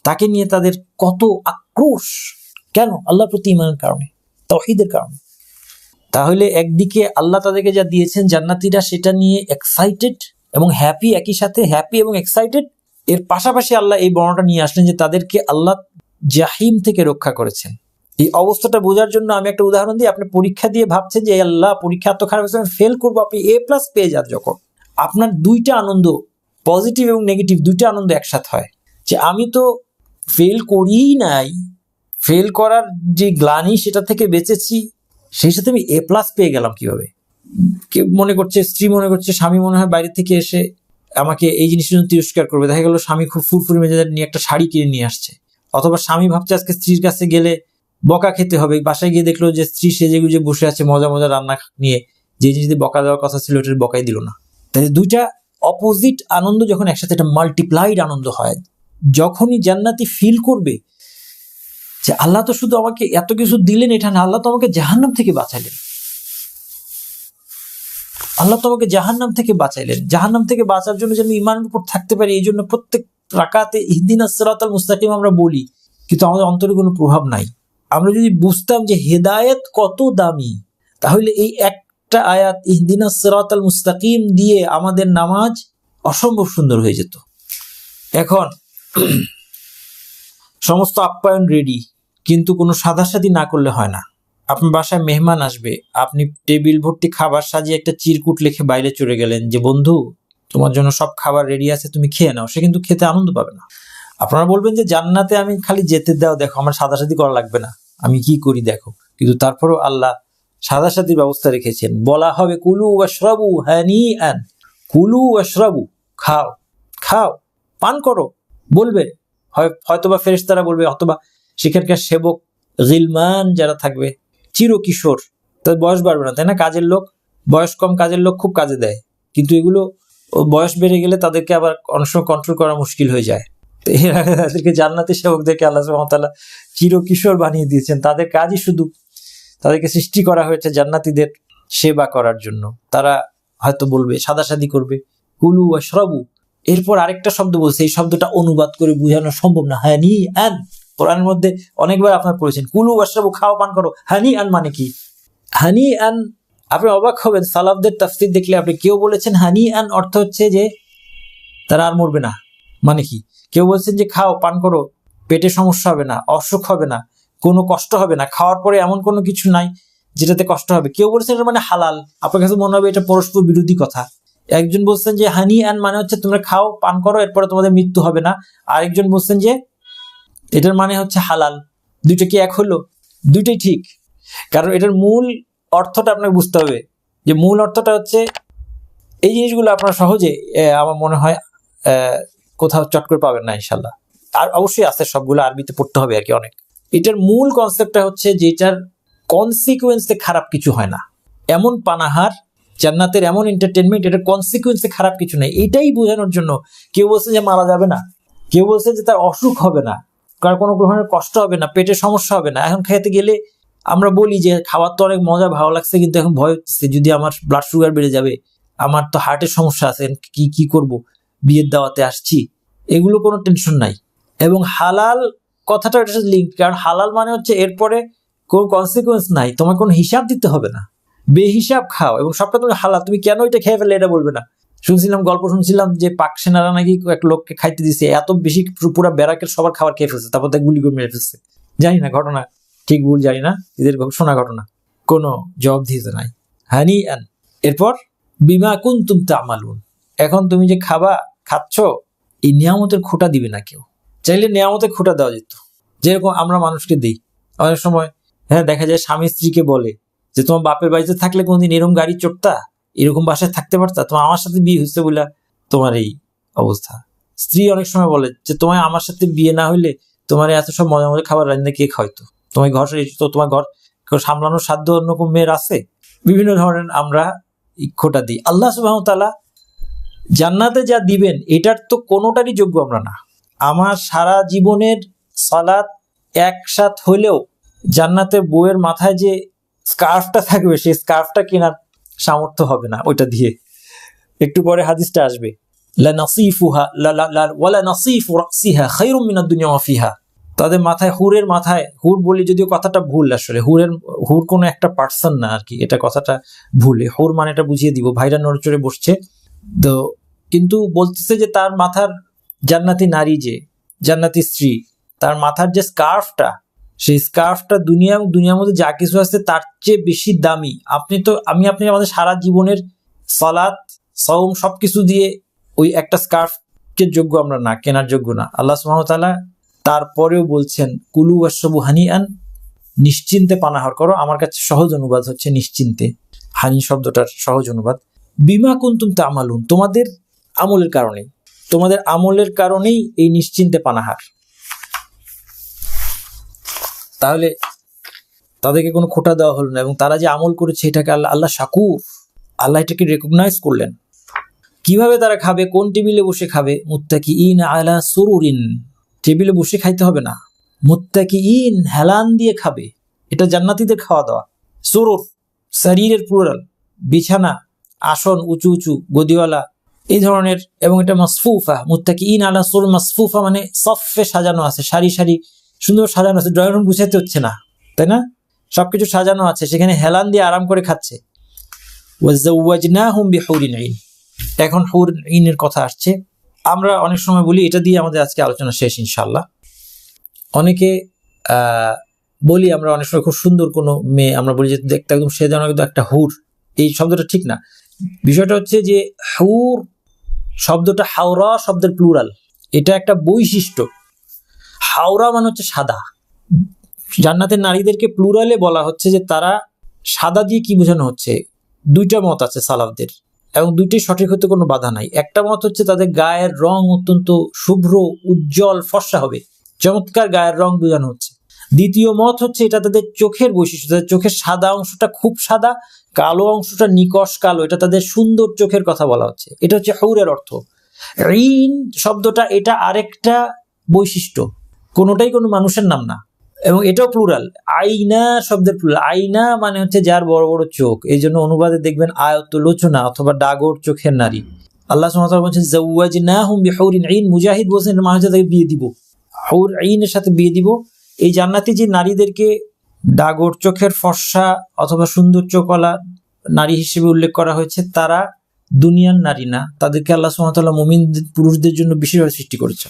তাকে নিয়ে তাদের কত আক্রোশ, কেন? আল্লাহর প্রতি ঈমানের কারণে, তাওহীদের কারণে। তাহলে একদিকে আল্লাহ তাদেরকে যা দিয়েছেন জান্নাতীরা সেটা নিয়ে এক্সাইটেড এবং হ্যাপি, একই সাথে হ্যাপি এবং এক্সাইটেড। এর পাশাপাশি আল্লাহ এই বর্ণনাটা নিয়ে আসলেন যে তাদেরকে আল্লাহ জাহিম থেকে রক্ষা করেছেন। এই অবস্থাটা বোঝার জন্য আমি একটা উদাহরণ দিই। আপনি পরীক্ষা দিয়ে ভাবছেন যে আল্লাহ পরীক্ষা এত খারাপ হয়েছে, আমি ফেল করবো, আপনি A+ পেয়ে যান। যখন আপনার দুইটা আনন্দ, পজিটিভ এবং নেগেটিভ দুইটা আনন্দ একসাথে হয়, যে আমি তো ফেল করিই নাই, ফেল করার যে গ্লানি সেটা থেকে বেঁচেছি, সেই সাথে আমি A+ পেয়ে গেলাম কিভাবে? কেউ মনে করছে, স্ত্রী মনে করছে, স্বামী মনে হয় বাইরে থেকে এসে আমাকে এই জিনিসের জন্য তিরস্কার করবে। দেখা গেল স্বামী খুব ফুরফুরি মেজাজে নিয়ে একটা শাড়ি কিনে নিয়ে আসছে, অথবা স্বামী ভাবছে আজকে স্ত্রীর কাছে গেলে বকা খেতে হবে, বাসায় গিয়ে দেখলো যে স্ত্রী সেজে গুজে বসে আছে মজা মজা রান্না নিয়ে, যে জিনিস দিয়ে বকা দেওয়ার কথা ছিল ওটার বকাই দিল না। তাই দুইটা অপোজিট আনন্দ যখন একসাথে, এটা মাল্টিপ্লাইড আনন্দ হয়। যখনই জান্নাতি ফিল করবে যে আল্লাহ তো শুধু আমাকে এত কিছু দিলেন এটা না, আল্লাহ তো আমাকে জাহান্নাম থেকে বাঁচাইলেন, আল্লাহ তো আমাকে জাহান্নাম থেকে বাঁচাইলেন। জাহান্নাম থেকে বাঁচার জন্য যেন ঈমানের উপর থাকতে পারি, এই জন্য প্রত্যেক রাকাতে ইহদিনাস সিরাতাল মুস্তাকিম আমরা বলি, কিন্তু আমাদের অন্তরে কোনো প্রভাব নাই। আমরা যদি বুঝতাম যে হেদায়েত কত দামি, তাহলে এই একটা আয়াত ইহদিনাস সিরাতাল মুস্তাকিম দিয়ে আমাদের নামাজ অসম্ভব সুন্দর হয়ে যেত। এখন সমস্ত আপ্যায়ন রেডি, কিন্তু কোনো সাদাসাদি না করলে হয় না। আপনার বাসায় মেহমান আসবে, আপনি টেবিল ভর্তি খাবার সাজিয়ে একটা চিরকুট লিখে বাইরে চলে গেলেন যে বন্ধু তোমার জন্য সব খাবার রেডি আছে, তুমি খেয়ে নাও, সে কিন্তু খেতে আনন্দ পাবে না। আপনারা বলবেন যে জান্নাতে আমি খালি যেতে দাও, দেখো আমার সাদাসাদি করা লাগবে না, আমি কি করি দেখো। কিন্তু তারপরেও আল্লাহ সাদাসাদির ব্যবস্থা রেখেছেন। বলা হবে কুলু ওয়াশরাবু হানিআন, কুলু ওয়াশরাবু, খাও খাও পান করো। বলবে হয়তোবা ফেরেশতারা বলবে, অথবা সেখানকার সেবক গিলমান যারা থাকবে, চিরকিশোর, তাদের বয়স বাড়বে না, তাই না? কাজের লোক, বয়স কম কাজের লোক খুব কাজে দেয়, কিন্তু এগুলো বয়স বেড়ে গেলে তাদেরকে আবার অনেক সময় কন্ট্রোল করা মুশকিল হয়ে যায়। তো এর আগে তাদেরকে জান্নাতি সেবকদেরকে আল্লাহ সুবহানাহু ওয়া তাআলা চিরকিশোর বানিয়ে দিয়েছেন। তাদের কাজই শুধু, তাদেরকে সৃষ্টি করা হয়েছে জান্নাতীদের সেবা করার জন্য। তারা হয়তো বলবে, সাদাসাদি করবে, কুলু ওয়াশরাবু। এরপর আরেকটা শব্দ বলছে, এই শব্দটা অনুবাদ করে বোঝানো সম্ভব না। হানিআন, কোরআনের মধ্যে অনেকবার আপনারা পড়েছেন, কুলু ওয়াশরাবু, খাও পান করো। হানিআন মানে কি? হানিআন, আপনি অবাক হবেন সালাফদের তাফসীর দেখলে। আপনি কেউ বলেছেন হানিআন অর্থ হচ্ছে যে তারা আর মরবে না, মানে কি? কেউ বলছেন যে খাও পান করো, পেটে সমস্যা হবে না, অসুখ হবে না, কোনো কষ্ট হবে না, খাওয়ার পরে এমন কোনো কিছু নাই যেটাতে কষ্ট হবে। কেউ বলছেন এটা মানে হালাল, আপনার কাছে মনে হবে এটা পরস্পর বিরোধী কথা। একজন বলছেন যে হানিআন মানে হচ্ছে তোমরা খাও পান করো, এরপরে তোমাদের মৃত্যু হবে না। আরেকজন বলছেন যে এটার মানে হচ্ছে হালাল। দুইটা কি এক হলো? দুইটাই ঠিক, কারণ এটার মূল অর্থটা আপনাকে বুঝতে হবে। যে মূল অর্থটা হচ্ছে এই জিনিসগুলো আপনারা সহজে আমার মনে হয় কোথাও চট করে পাবেন না ইনশাল্লাহ। আর অবশ্যই আছে, সবগুলো আরবিতে পড়তে হবে আর কি অনেক। এটার মূল কনসেপ্টটা হচ্ছে যে এটার কনসিকুয়েন্সে খারাপ কিছু হয় না। এমন পানাহার, জান্নাতের এমন এন্টারটেনমেন্ট, এটার কনসিকুয়েন্সে খারাপ কিছু নেই, এটাই বোঝানোর জন্য। কেউ বলছে যে মারা যাবে না, কেউ বলছে যে তার অসুখ হবে না, কার কোনো ধরনের কষ্ট হবে না, পেটের সমস্যা হবে না। এখন খেতে গেলে আমরা বলি যে খাবার তো অনেক মজা, ভালো লাগছে, কিন্তু এখন ভয় হচ্ছে যদি আমার ব্লাড সুগার বেড়ে যাবে, আমার তো হার্টের সমস্যা আছে, কি করব, বিয়ের দাওয়াতে আসছি, এগুলো কোনো টেনশন নাই। এবং হালাল কথাটা এটা লিঙ্ক, কারণ হালাল মানে হচ্ছে এরপরে কোনো কনসিকুয়েন্স নাই, তোমার কোনো হিসাব দিতে হবে না, বেহিসাব খাও এবং সবটা তুমি হালাল, তুমি কেন এটা খেয়ে ফেলে এটা বলবে না। গল্প শুনছিলাম যে পাক সেনারা নাকি এক লোককে খাইতে দিছে, এত বেশি পুরো ব্যারাকের সবার খাবার খেয়ে ফেলছে, তারপর তাকে গুলি করে মেরে ফেলছে। জানি না ঘটনা ঠিক ভুল, জানি না, এদের শোনা ঘটনা, কোনো জবাব দিতে নাই। হানি আন, এরপর বিমা কুনতুম তা'মালুন, এখন তুমি যে খাচ্ছ, এই নিয়ামতের খোঁটা দিবে না কেউ। চাইলে নিয়ামতের খোঁটা দেওয়া যেত, যেরকম আমরা মানুষকে দিই অনেক সময়। হ্যাঁ, দেখা যায় স্বামী স্ত্রীকে বলে যে তোমার বাপের বাড়িতে থাকলে কোনদিন এরকম গাড়ি চড়তা, এরকম বাসায় থাকতে পারতা, তোমার আমার সাথে বিয়ে হয়েছে বলে তোমার এই অবস্থা। স্ত্রী অনেক সময় বলে যে তোমার আমার সাথে বিয়ে না হইলে তোমার এত সব মজা মজা খাবার রান্না কে খাওয়াইতো, তোমার ঘর তো তোমার ঘর সামলানোর সাধ্য অন্য কোন মেয়ের আছে। বিভিন্ন ধরনের আমরা খোঁটা দিই। আল্লাহ সুবহানাহু ওয়া তাআলা জান্নাতে যা দিবেন এটার তো কোনোটারই যোগ্য আমরা না। আমার সারা জীবনের সালাত একসাথ হলেও জান্নাতের বউয়ের মাথায় যে স্কার্ফটা থাকবে, সেই স্কার্ফটা কেনার সামর্থ্য হবে না ওইটা দিয়ে। একটু পরে হাদিসটা আসবে, তাদের মাথায়, হুরের মাথায়, হুর বলি যদিও কথাটা ভুল, আসলে হুর কোনো একটা পার্সন না আর কি, এটা কথাটা ভুলে, হুর মানে এটা বুঝিয়ে দিব, ভাইরা নড়চড়ে বসছে তো, কিন্তু বলতেছে যে তার মাথার, জান্নাতি নারী যে জান্নাতি স্ত্রী, তার মাথার যে স্কার্ফটা, সেই স্কার্ফটা দুনিয়ার মধ্যে যা কিছু আছে তার চেয়ে বেশি দামি। আপনি আমাদের সারা জীবনের সালাত, সাওম সবকিছু দিয়ে ওই একটা স্কার্ফকে যোগ্য আমরা না, কেনার যোগ্য না। আল্লাহ সুবহানাহু ওয়া তাআলা তারপরেও বলছেন কুলু ওয়াশরাবু হানিআন, নিশ্চিন্তে পানাহার করো। আমার কাছে সহজ অনুবাদ হচ্ছে নিশ্চিন্তে, হানি শব্দটার সহজ অনুবাদ বিমা কুনতুম তা'মালুন, তোমাদের আমলের কারণেই এই নিশ্চিন্তে পানাহার। তাহলে তাদেরকে কোনো খোঁটা দেওয়া হলো না, এবং তারা যে আমল করেছে এটাকে আল্লাহ শাকুর, আল্লাহ এটাকে রেকগনাইজ করলেন। কিভাবে তারা খাবে, কোন টেবিলে বসে খাবে? মুত্তাকিইন আলা সুরুরিন, টেবিলে বসে খাইতে হবে না, মুত্তাকিইন হেলান দিয়ে খাবে। এটা জান্নাতীদের খাওয়া দাওয়া। সুরুর শরীরের প্লুরাল, বিছানা, আসন, উঁচু উঁচু গদিওয়ালা এই ধরনের, এবং এটা মাসফুফা, মুত্তাকিইন আলা সুরুর মাসফুফা মানে সফে সাজানো আছে, সারি সারি সুন্দর সাজানো আছে, ড্রয়িং রুম গুছাতে হচ্ছে না, তাই না? সবকিছু সাজানো আছে, সেখানে হেলান দিয়ে আরাম করে খাচ্ছে। ওয়াজাওয়াজনাহুম বিহুরিন আইন, এখন হুর ইনের কথা আসছে। আমরা অনেক সময় বলি, এটা দিয়ে আমাদের আজকে আলোচনা শেষ ইনশাআল্লাহ। অনেকে বলি আমরা অনেক সময় খুব সুন্দর কোনো মেয়ে আমরা বলি যে দেখতে একদম সে যেন একদম একটা হুর, এই শব্দটা ঠিক না। বিষয়টা হচ্ছে যে হুর শব্দটা হাওরা শব্দের প্লুরাল, এটা একটা বৈশিষ্ট্য। হাওরা মানে হচ্ছে সাদা। জান্নাতের নারীদেরকে প্লুরালে বলা হচ্ছে যে তারা সাদা দিয়ে কি বোঝানো হচ্ছে, দুইটা মত আছে সালাফদের, এবং দুইটি সঠিক হতে কোনো বাধা নাই। একটা মত হচ্ছে তাদের গায়ের রং অত্যন্ত শুভ্র, উজ্জ্বল, ফর্সা হবে, চমৎকার গায়ের রং বোঝানো হচ্ছে। দ্বিতীয় মত হচ্ছে এটা তাদের চোখের বৈশিষ্ট্য, তাদের চোখের সাদা অংশটা খুব সাদা, কালো অংশটা নিকশ কালো, এটা তাদের সুন্দর চোখের কথা বলা হচ্ছে। এটা হচ্ছে হুরের অর্থ। ঋণ শব্দটা এটা আরেকটা বৈশিষ্ট্য, কোনোটাই কোনো মানুষের নাম না, এবং এটাও প্লুরাল। আইনা শব্দের প্লুরাল, আইনা মানে হচ্ছে যার বড় বড় চোখ, এই জন্য অনুবাদে দেখবেন আয়তলোচনা অথবা ডাগর চোখের নারী। আল্লাহ সুবহানাহু ওয়া তাআলা বলেছেন যাওয়াজনাহুম বিহুরিন আইন, মুজাহিদ বলেছেন মানে হচ্ছে তাকে বিয়ে দিব, হুর আইনের সাথে বিয়ে দিব। এই জান্নাতি যে নারীদেরকে ডাগর চোখের ফর্সা অথবা সুন্দর চোখওয়ালা নারী হিসেবে উল্লেখ করা হয়েছে, তারা দুনিয়ার নারী না, তাদেরকে আল্লাহ সুবহানাহু ওয়া তাআলা মুমিন পুরুষদের জন্য বিশেষভাবে সৃষ্টি করেছে।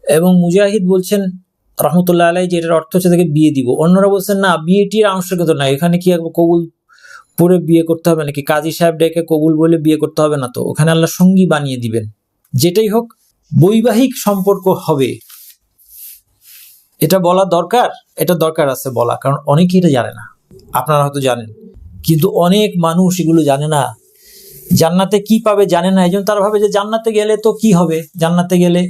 এবং মুজাহিদ বলছেন রহমতুল্লাহ আলাইহি যে এটার অর্থ হচ্ছে তাকে বিয়ে দিব। অন্যরা বলছেন না, বিয়েটির আংশিকতা না, এখানে কি কবুল পরে বিয়ে করতে হবে নাকি, কাজী সাহেব ডেকে কবুল বলে বিয়ে করতে হবে না তো, ওখানে আল্লাহ সঙ্গী বানিয়ে দিবেন। যেটাই হোক বৈবাহিক সম্পর্ক হবে, এটা বলা দরকার, এটা দরকার আছে বলা, কারণ অনেকেই এটা জানে না। আপনারা হয়তো জানেন, কিন্তু অনেক মানুষ এগুলো জানে না। জান্নাতে কি পাবে জানে না, এই জন্য তারা ভাবে যে জান্নাতে গেলে তো কি হবে, জান্নাতে গেলে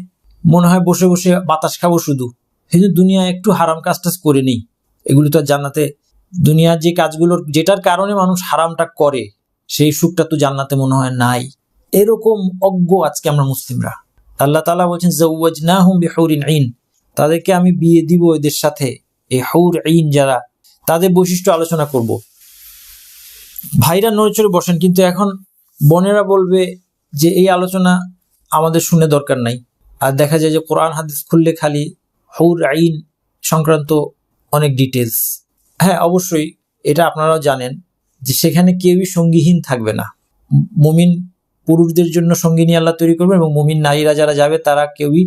মনে হয় বসে বসে বাতাস খাবো শুধু, কিন্তু দুনিয়ায় একটু হারাম কাজ টাজ করে নেই, এগুলো তো জান্নাতে, দুনিয়ার যে কাজগুলোর যেটার কারণে মানুষ হারামটা করে সেই সুখটা তো জান্নাতে মনে হয় নাই। এরকম অজ্ঞ আজকে আমরা মুসলিমরা। আল্লাহ তাআলা বলছেন যাওয়াজনাহুম বিহুরিন আইন, তাদেরকে আমি বিয়ে দিব এদের সাথে, এই হুর আইন যারা, তাদের বৈশিষ্ট্য আলোচনা করব। ভাইরা নড়েচড়ে বসেন, কিন্তু এখন বোনেরা বলবে যে এই আলোচনা আমাদের শুনে দরকার নাই, আর দেখা যায় যে কোরআন হাদিস খুললে খালি হুর আইন সংক্রান্ত অনেক ডিটেলস। হ্যাঁ, অবশ্যই এটা আপনারাও জানেন যে সেখানে কেউই সঙ্গীহীন থাকবে না। মুমিন পুরুষদের জন্য সঙ্গিনী আল্লাহ তৈরি করবেন, এবং মুমিন নারীরা যারা যাবে তারা কেউই,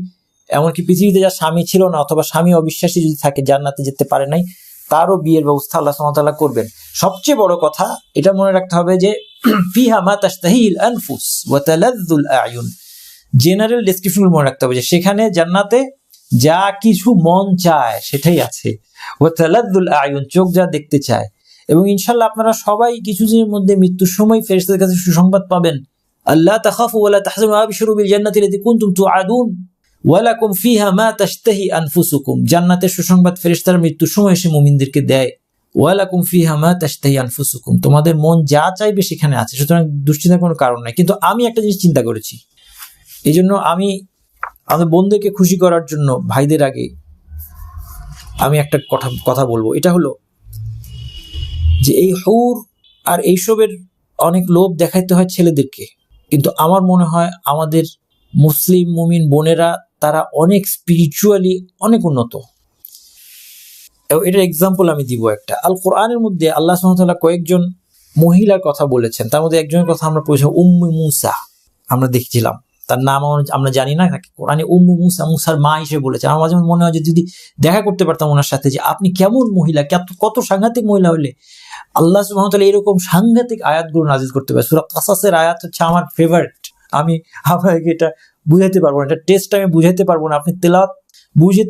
এমনকি পৃথিবীতে যার স্বামী ছিল না অথবা স্বামী অবিশ্বাসী যদি থাকে, জান্নাতে যেতে পারে নাই, তারও বিয়ের ব্যবস্থা আল্লাহ সুবহানাহু ওয়া তাআলা করবেন। সবচেয়ে বড় কথা এটা মনে রাখতে হবে যে ফিহা মা তাশতাহিল আনফুস ওয়া তালাযযুল আ'য়ুন, জেনারেল ডেসক্রিপশন মনে রাখতে হবে যে সেখানে জান্নাতে যা কিছু মন চায় সেটাই আছে, ওয়া তালাযযুল আ'য়ুন, চোখ যা দেখতে চায়। এবং ইনশাআল্লাহ আপনারা সবাই কিছুদিনের মধ্যে মৃত্যুর সময় ফেরেশতাদের কাছে সুসংবাদ পাবেন, আল্লাহ তাখাফু ওয়া লা তাহজানু আবশিরু বিল জান্নাতি আল্লাতী কুনতুম তুআদুন ওয়া লাকুম ফিহা মা তাশতাহি আনফুসুকুম, জান্নাতের সুসংবাদ ফেরেশতারা মৃত্যুর সময় এসে মুমিনদেরকে দেয়। ওয়া লাকুম ফিহা মা তাশতাহি আনফুসুকুম, তোমাদের মন যা চাইবে সেখানে আছে, সুতরাং দুশ্চিন্তার কোনো কারণ নাই। কিন্তু আমি একটা জিনিস চিন্তা করেছি, এই জন্য আমি আমাদের বোনদেরকে খুশি করার জন্য ভাইদের আগে আমি একটা কথা বলবো, এটা হলো যে এই হুর আর এইসবের অনেক লোভ দেখাইতে হয় ছেলেদেরকে, কিন্তু আমার মনে হয় আমাদের মুসলিম মুমিন বোনেরা তারা অনেক স্পিরিচুয়ালি অনেক উন্নত। এটার এক্সাম্পল আমি দিব একটা। আল কোরআনের মধ্যে আল্লাহ সুবহানাহু ওয়া তাআলা কয়েকজন মহিলার কথা বলেছেন, তার মধ্যে একজনের কথা আমরা পড়েছি, উম্মে মুসা, আমরা দেখছিলাম তার নাম আমরা জানি না, কোরআনে উম্মে মুসা, মুসার মা হিসেবে বলেছে। আমার মাঝে মনে হয় যে যদি দেখা করতে পারতাম ওনার সাথে, যে আপনি কেমন মহিলা, কত সাংঘাতিক মহিলা হলে আল্লাহ সুবহানাহু ওয়া তাআলা এরকম সাংঘাতিক আয়াতগুলো নাযিল করতে পারে। সূরা কাসাসের আয়াত হচ্ছে আমার ফেভারিট, আমি আপনাকে এটা বুঝাইতে পারবো না, এটা টেস্ট আমি বুঝাইতে পারবো না, আপনি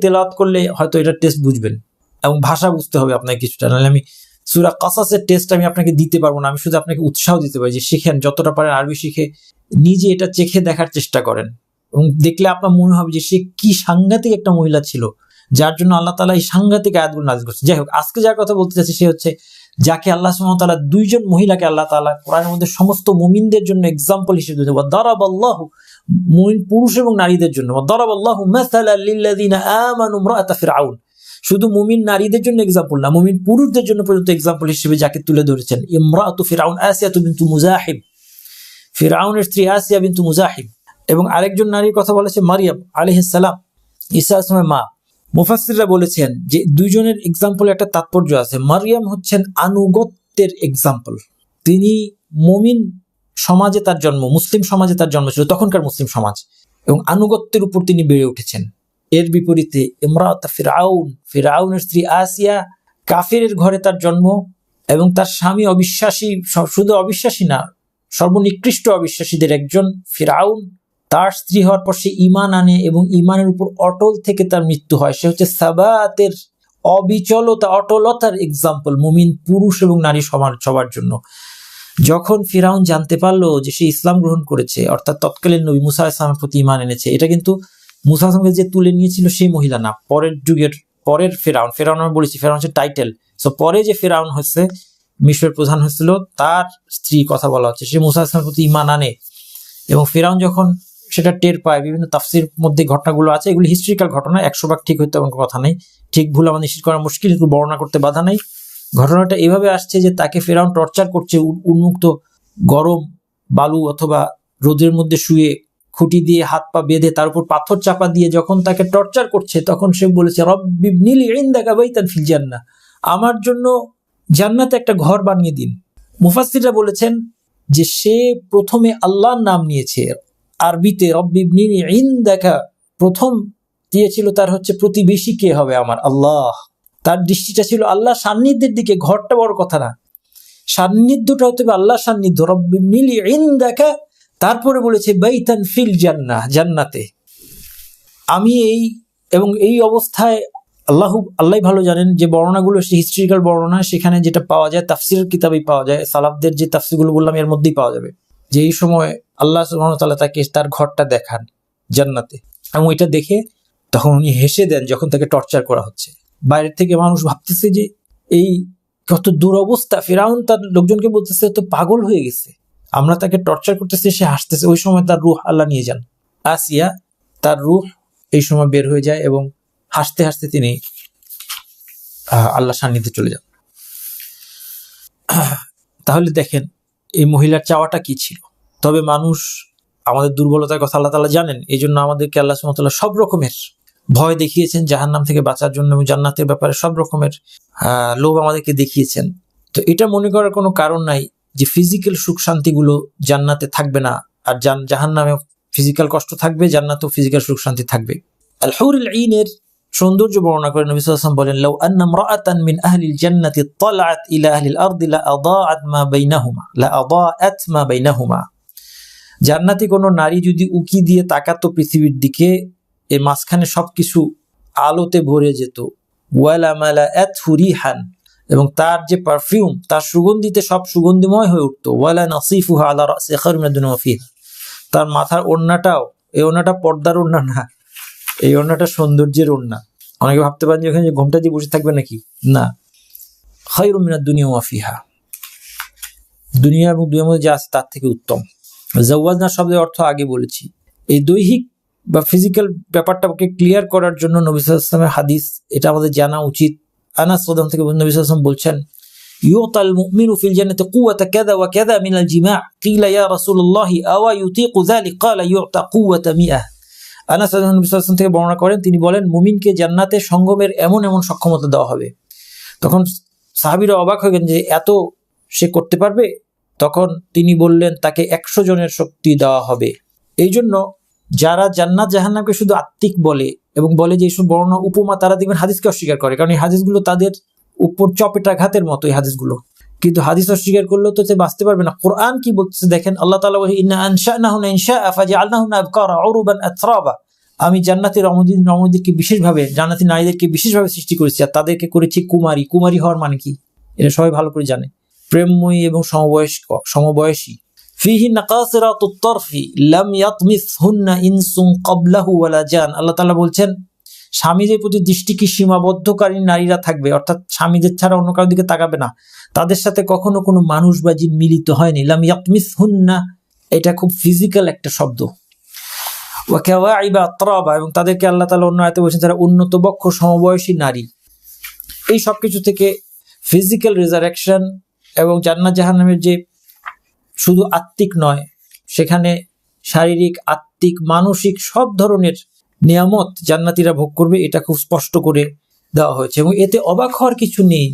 তেলাওয়াত করলে হয়তো এটা টেস্ট বুঝবেন, এবং ভাষা বুঝতে হবে আপনাকে কিছুটা, নাহলে আমি সূরা কাসাসের টেস্ট আমি আপনাকে দিতে পারবো না। আমি শুধু আপনাকে উৎসাহ দিতে পারি যে শিখেন, যতটা পারেন আরবি শিখে নিজে এটা চেখে দেখার চেষ্টা করেন, এবং দেখলে আপনার মনে হবে যে সে কি সাংঘাতিক একটা মহিলা ছিল, যার জন্য আল্লাহ তাআলা এই সাংঘাতিক আয়াতগুলো নাযিল করছে। যাই হোক, আজকে যার কথা বলতে চাচ্ছি সে হচ্ছে যাকে আল্লাহ সুবহানাহু ওয়া তাআলা, দুইজন মহিলাকে আল্লাহ তাআলা কোরআনের মধ্যে সমস্ত মুমিনদের জন্য এক্সাম্পল হিসেবে দিয়েছে। ওয়া দারাবাল্লাহু, মুমিন পুরুষ এবং নারীদের জন্য, ওয়া দারাবাল্লাহু মাসালাল লিল্লাযিনা আমানু ইমরাআতা ফিরআউন, শুধু মুমিন নারীদের জন্য এক্সাম্পল না, মুমিন পুরুষদের জন্য পর্যন্ত এক্সাম্পল হিসেবে যাকে তুলে ধরেছেন, ইমরাআতু ফিরআউন আসিয়াতু বিনতু মুজাহিব, ফিরআউনের স্ত্রী আসিয়া বিনতু মুজাহিব। এবং আরেকজন নারীর কথা বলেছে মারিয়াম আলাইহিস সালাম, ঈসা আলাইহিস সালামের মা। মুফাসসিররা বলেছেন যে দুইজনের এক্সাম্পল একটা তাৎপর্য আছে। মারিয়াম হচ্ছেন আনুগত্যের এক্সাম্পল, তিনি মুমিন সমাজে তার জন্ম, মুসলিম সমাজে তার জন্ম ছিল, তখনকার মুসলিম সমাজ, এবং আনুগত্যের উপর তিনি বেড়ে উঠেছেন। এর বিপরীতে ইমরাত ফিরআউনের স্ত্রী আসিয়া, কাফিরের ঘরে তার জন্ম, এবং তার স্বামী অবিশ্বাসী, শুধু অবিশ্বাসী না, সর্বনিকৃষ্ট অবিশ্বাসীদের একজন ফিরআউন। তার স্ত্রী হওয়ার পর সে ঈমান আনে এবং ঈমানের উপর অটল থেকে তার মৃত্যু হয়। সে হচ্ছে সাবাতের, অটলতার এক্সাম্পল মুমিন পুরুষ এবং নারী সবার জন্য। যখন ফিরআউন জানতে পারলো যে সে ইসলাম গ্রহণ করেছে, অর্থাৎ তৎকালীন নবী মুসা আলাইহিস সালামের প্রতি ঈমান এনেছে, এটা কিন্তু মুসা আলাইহিস সালামকে যে তুলে নিয়েছিল সেই মহিলা না, পরের যুগের পরের ফিরআউন আমি বলেছি, ফিরআউন হচ্ছে টাইটেল। সো পরে যে ফিরআউন হচ্ছে, মিশরের প্রধান হয়েছিল, তার স্ত্রী কথা বলা হচ্ছে, সে মুসা আলাইহিস সালামের প্রতি ঈমান আনে। এবং ফিরআউন যখন সেটা টের পায়, বিভিন্ন তাফসীর মধ্যে ঘটনাগুলো আছে, এগুলি হিস্ট্রিক্যাল ঘটনা, 100 ভাগ ঠিক হইতে এমন কথা নেই, ঠিক ভুল আমাদের নিশ্চিত করা মুশকিল, একটু বর্ণনা করতে বাধা নেই। ঘটনাটা এভাবে আসছে যে তাকে ফিরআউন টর্চার করছে, উন্মুক্ত গরম বালু অথবা রোদের মধ্যে শুয়ে খুঁটি দিয়ে হাত পা বেঁধে তার উপর পাথর চাপা দিয়ে যখন তাকে টর্চার করছে, তখন সে বলেছে রব্বিবনিলি ইনদাকা বাইতান ফিল জান্নাহ, আমার জন্য জান্নাতে একটা ঘর বানিয়ে দিন। মুফাসসিররা বলেছেন যে সে প্রথমে আল্লাহর নাম নিয়েছে, আরবিতে রব্বিবনিলি ইনদাকা প্রথম দিয়েছিল তার হচ্ছে প্রতিবেশী কে হবে আমার, আল্লাহ। তার দৃষ্টিটা ছিল আল্লাহ সান্নিধ্যের দিকে, ঘরটা বড় কথা না, সান্নিধ্যটা হতে হবে আল্লাহ সান্নিধ্য, রব্বিবনিলি ইনদাকা। তারপরে বলেছে বাইতান ফিল জান্নাহ, জান্নাতে। আমি এই অবস্থায় আল্লাহ ভালো জানেন যে বর্ণনাগুলো হিস্ট্রিক্যাল বর্ণনা, সেখানে যেটা পাওয়া যায় তাফসিরের কিতাবেই পাওয়া যায়, সালাফদের যে তাফসিরগুলো বললাম এর মধ্যেই পাওয়া যাবে। যে এই সময় আল্লাহ সুবহানাহু ওয়া তাআলা তাকে তার ঘরটা দেখান জান্নাতে, এবং এটা দেখে তখন উনি হেসে দেন যখন তাকে টর্চার করা হচ্ছে। বাইরের থেকে মানুষ ভাবতেছে যে এই কত দুরবস্থা, ফিরাউন তার লোকজনকে বলতেছে তো পাগল হয়ে গেছে, আমরা তাকে টর্চার করতেছি, সে হাসতেছে। ওই সময় তার রূহ আল্লাহ নিয়ে যান, আসিয়া তার রূহ এই সময় বের হয়ে যায় এবং হাসতে হাসতে তিনি আল্লাহ সান্নিধ্যে চলে যান। তাহলে দেখেন এই মহিলার চাওয়াটা কি ছিল। তবে মানুষ আমাদের দুর্বলতার কথা আল্লাহ তাআলা জানেন, এই জন্য আমাদেরকে আল্লাহ সুবহানাহু ওয়া তাআলা সব রকমের ভয় দেখিয়েছেন জাহান্নাম থেকে বাঁচার জন্য, এবং জান্নাতের ব্যাপারে সব রকমের লোভ আমাদেরকে দেখিয়েছেন। তো এটা মনে করার কোনো কারণ নাই যে ফিজিক্যাল সুখ শান্তিগুলো জান্নাতে থাকবে না, আর জাহান্নামে ফিজিক্যাল কষ্ট থাকবে, জান্নাতেও ফিজিক্যাল সুখ শান্তি থাকবে। আল হুরুল ঈনের সৌন্দর্য বর্ণনা করে নবী সাল্লাল্লাহু আলাইহি ওয়াসাল্লাম বলেন, লাউ আন্না ইমরাআতান মিন আহলিল জান্নাতি তালাআত ইলা আহলিল আরদি লা আদাআত মা বাইনাহুমা। জান্নাতি কোনো নারী যদি উকি দিয়ে তাকাতো পৃথিবীর দিকে, এর মাঝখানে সবকিছু আলোতে ভরে যেত। ওয়ালা মালাআতহু রিহান, এবং তার যে পারফিউম, তার সুগন্ধিতে সব সুগন্ধিময় হয়ে উঠতো। ওয়ালা নাসিফুহা আলা রাসি খায়রুম মিনাদ দুনিয়া ওয়া ফিহা, তার মাথার ওড়নাটাও, এই ওড়নাটা পর্দার ওড়না না, এই ওড়নাটা সৌন্দর্যের ওড়না। অনেকে ভাবতে পারেন যে ওখানে ঘোমটা দিয়ে বসে থাকবে নাকি, না, খায়রুম মিনাদ দুনিয়া ওয়া ফিহা, দুনিয়া এবং দুনিয়ার মধ্যে যা আছে তার থেকে উত্তম। জাওয়াজনা শব্দের অর্থ আগে বলেছি। এই দৈহিক বা ফিজিক্যাল ব্যাপারটাকে ক্লিয়ার করার জন্য নবী সাল্লাল্লাহু আলাইহি ওয়াসাল্লামের হাদিস, এটা আমাদের জানা উচিত। আনাস রাদিয়াল্লাহু থেকে নবী সাল্লাল্লাহু আলাইহি ওয়াসাল্লাম বলছেন, ইউতাল মুমিনু ফিল জান্নাতি কুওয়াতা কাযা ওয়া কাযা মিনাল জিমা' কিলা ইয়া রাসূলুল্লাহ আওয়া ইউতিকু যালিক ক্বালা ইউতা কুওয়াতা 100। আনাস রাদিয়াল্লাহু নবী সাল্লাল্লাহু আলাইহি ওয়াসাল্লাম থেকে বর্ণনা করেন, তিনি বলেন, মুমিনকে জান্নাতে সঙ্গমের এমন এমন সক্ষমতা দেওয়া হবে। তখন সাহাবীরা অবাক হয়ে গেলেন যে এত সে করতে পারবে। তখন তিনি বললেন, তাকে 100 জনের শক্তি দেওয়া হবে। এই জন্য যারা জান্নাত জাহান্নামকে শুধু আত্মিক বলে এবং বলে যে এইসব বর্ণনা উপমা, তারা দেখবেন হাদিসকে অস্বীকার করে, কারণ এই হাদিসগুলো তাদের উপর চপেটাঘাতের মতো এই হাদিসগুলো। কিন্তু হাদিস অস্বীকার করলেও তো সে বাঁচতে পারবে না। কোরআন কি বলতেছে দেখেন, আল্লাহ তাআলা বলেন, ইন্না আনশানাহুনা ইনশাআ ফাজআলনাহুনা আবকারা উরুবান আতরাবা, আমি জান্নাতের রমণীদেরকে বিশেষভাবে, জান্নাতি নারীদেরকে বিশেষভাবে সৃষ্টি করেছি, আর তাদেরকে করেছি কুমারী। কুমারী হওয়ার মানে কি, এটা সবাই ভালো করে জানে, প্রেমময়ী এবং সমবয়সী। ফিহি নাকাসিরাতুত তারফি লাম ইয়াতমিসহুন্না ইনসুন ক্বাবলাহু ওয়ালা জান। আল্লাহ তাআলা বলছেন, স্বামীদের প্রতি দৃষ্টি কি সীমাবদ্ধকারী নারীরা থাকবে, অর্থাৎ স্বামীদের ছাড়া অন্য কারোর দিকে তাকাবে না, তাদের সাথে কখনো কোনো মানুষ বা জিন মিলিত হয়নি। লাম ইয়াতমিসহুন্না, এটা খুব ফিজিক্যাল একটা শব্দ। ওয়া কাওয়াইবা আতরাবা, এবং তাদেরকে আল্লাহ তাআলা অন্য আয়াতে বলেছেন তারা উন্নত বক্ষ সমবয়সী নারী। এই সব কিছু থেকে ফিজিক্যাল রিজারেকশন এবং জান্নাত জাহান্নামের যে শুধু আত্মিক নয়, সেখানে শারীরিক, আত্মিক, মানসিক সব ধরনের নিয়ামত জান্নাতীরা ভোগ করবে, এটা খুব স্পষ্ট করে দেওয়া হয়েছে। এবং এতে অবাক হওয়ার কিছু নেই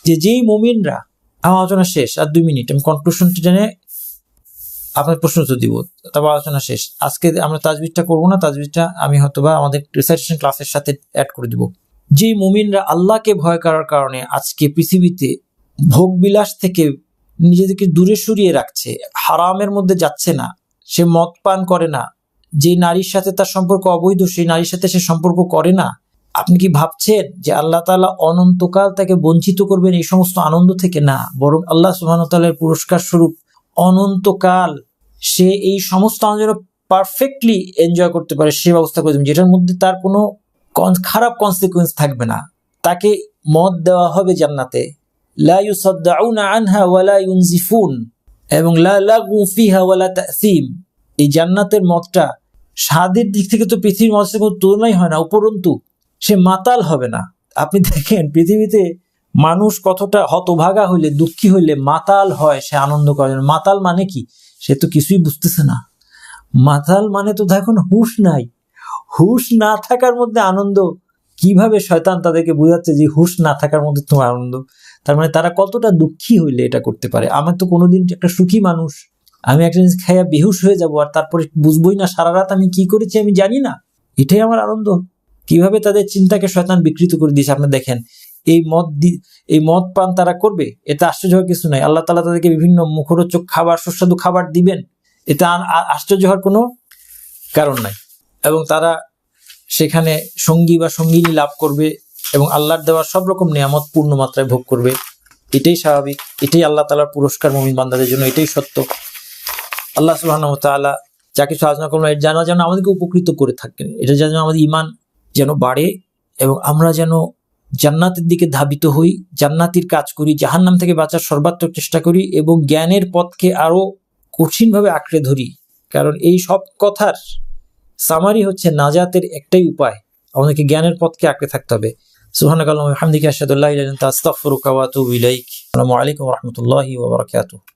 যে যেই মুমিনরা, আমার আলোচনা শেষ, আর 2 মিনিট আমি কনক্লুশনটি জেনে আপনার প্রশ্ন উত্তর দিব, তারপর আলোচনা শেষ। আজকে আমরা তাজবিদটা করবো না, তাজবিদটা আমি হয়তোবা আমাদের রিসাইটেশন ক্লাসের সাথে অ্যাড করে দিব। যে মুমিনরা আল্লাহকে ভয় করার কারণে আজকে পৃথিবীতে ভোগবিলাস থেকে নিজেদেরকে দূরে সরিয়ে রাখছে, হারামের মধ্যে যাচ্ছে না, সে মদ পান করে না, যে নারীর সাথে তার সম্পর্ক অবৈধ সেই নারীর সাথে সে সম্পর্ক করে না, আপনি কি ভাবছেন যে আল্লাহ তাআলা অনন্তকাল তাকে বঞ্চিত করবেন এই সমস্ত আনন্দ থেকে? না, বরং আল্লাহ সুবহানাহু ওয়া তাআলার পুরস্কার স্বরূপ অনন্তকাল সে এই সমস্ত আনন্দ পারফেক্টলি এনজয় করতে পারে, সে ব্যবস্থা করে দেবেন, যেটার মধ্যে তার কোনো খারাপ কনসিকুয়েন্স থাকবে না। তাকে মদ দেওয়া হবে জান্নাতে, লা ইউসাদ্দাউনা আনহা ওয়ালা ইউনজিফুন, এবং লা লাগু ফিহা ওয়ালা তাসিম। এই জান্নাতের মদটা স্বাদের দিক থেকে তো পৃথিবীর মদের সাথে কোনো তুলনাই হয় না, উপরন্তু সে মাতাল হবে না। আপনি দেখেন পৃথিবীতে মানুষ কতটা হতভাগা হইলে, দুঃখী হইলে মাতাল হয় সে আনন্দ করার জন্য। মাতাল মানে কি, সে তো কিছুই বুঝতেছে না। মাতাল মানে তো এখন হুঁশ নাই, হুঁশ না থাকার মধ্যে আনন্দ। কিভাবে শয়তান তাদেরকে বোঝাচ্ছে যে হুঁশ না থাকার মধ্যে তোমার আনন্দ, তার মানে তারা কতটা দুঃখী হইলে এটা করতে পারে। আমার তো কোনোদিন একটা সুখী মানুষ, আমি একটা জিনিস খাইয়া বেহুশ হয়ে যাবো আর তারপরে বুঝবোই না সারা রাত আমি কি করেছি আমি জানি না, এটাই আমার আনন্দ। কিভাবে তাদের চিন্তাকে শয়তান বিকৃত করে দিয়েছে আপনি দেখেন। এই মদ পান তারা করবে, এতে আশ্চর্য হওয়ার কিছু নাই। আল্লাহ তাআলা তাদেরকে বিভিন্ন মুখরোচক খাবার, সুস্বাদু খাবার দিবেন, এতে আশ্চর্য হওয়ার কোনো কারণ নাই। এবং তারা সেখানে সঙ্গী বা সঙ্গিনী লাভ করবে এবং আল্লাহর দেওয়া সব রকম নিয়ামত পূর্ণ মাত্রায় ভোগ করবে। এটাই স্বাভাবিক, এটাই আল্লাহ তাআলার পুরস্কার মুমিন বান্দাদের জন্য, এটাই সত্য। আল্লাহ সুবহানাহু ওয়া তাআলা যা কিছু আলোচনা করলাম এর যেন আমাদেরকে উপকৃত করে থাকেন, এটা যেন আমাদের ঈমান যেন বাড়ে এবং আমরা যেন জান্নাতের দিকে ধাবিত হই, জান্নাতির কাজ করি, জাহান্নাম থেকে বাঁচার সর্বাত্মক চেষ্টা করি এবং জ্ঞানের পথকে আরো কঠিনভাবে আঁকড়ে ধরি। কারণ এই সব কথার সামারি হচ্ছে নাজাতের একটাই উপায়, আমাদেরকে জ্ঞানের পথকে আঁকড়ে থাকতে হবে। সুবহানাকাল্লাহুম্মা ওয়া বিহামদিকা আশহাদু আল্লা ইলাহা ইল্লা আনতা আস্তাগফিরুকা ওয়া আতুবু ইলাইক। আসসালামু আলাইকুম ওয়া রাহমাতুল্লাহি ওয়া বারাকাতুহু।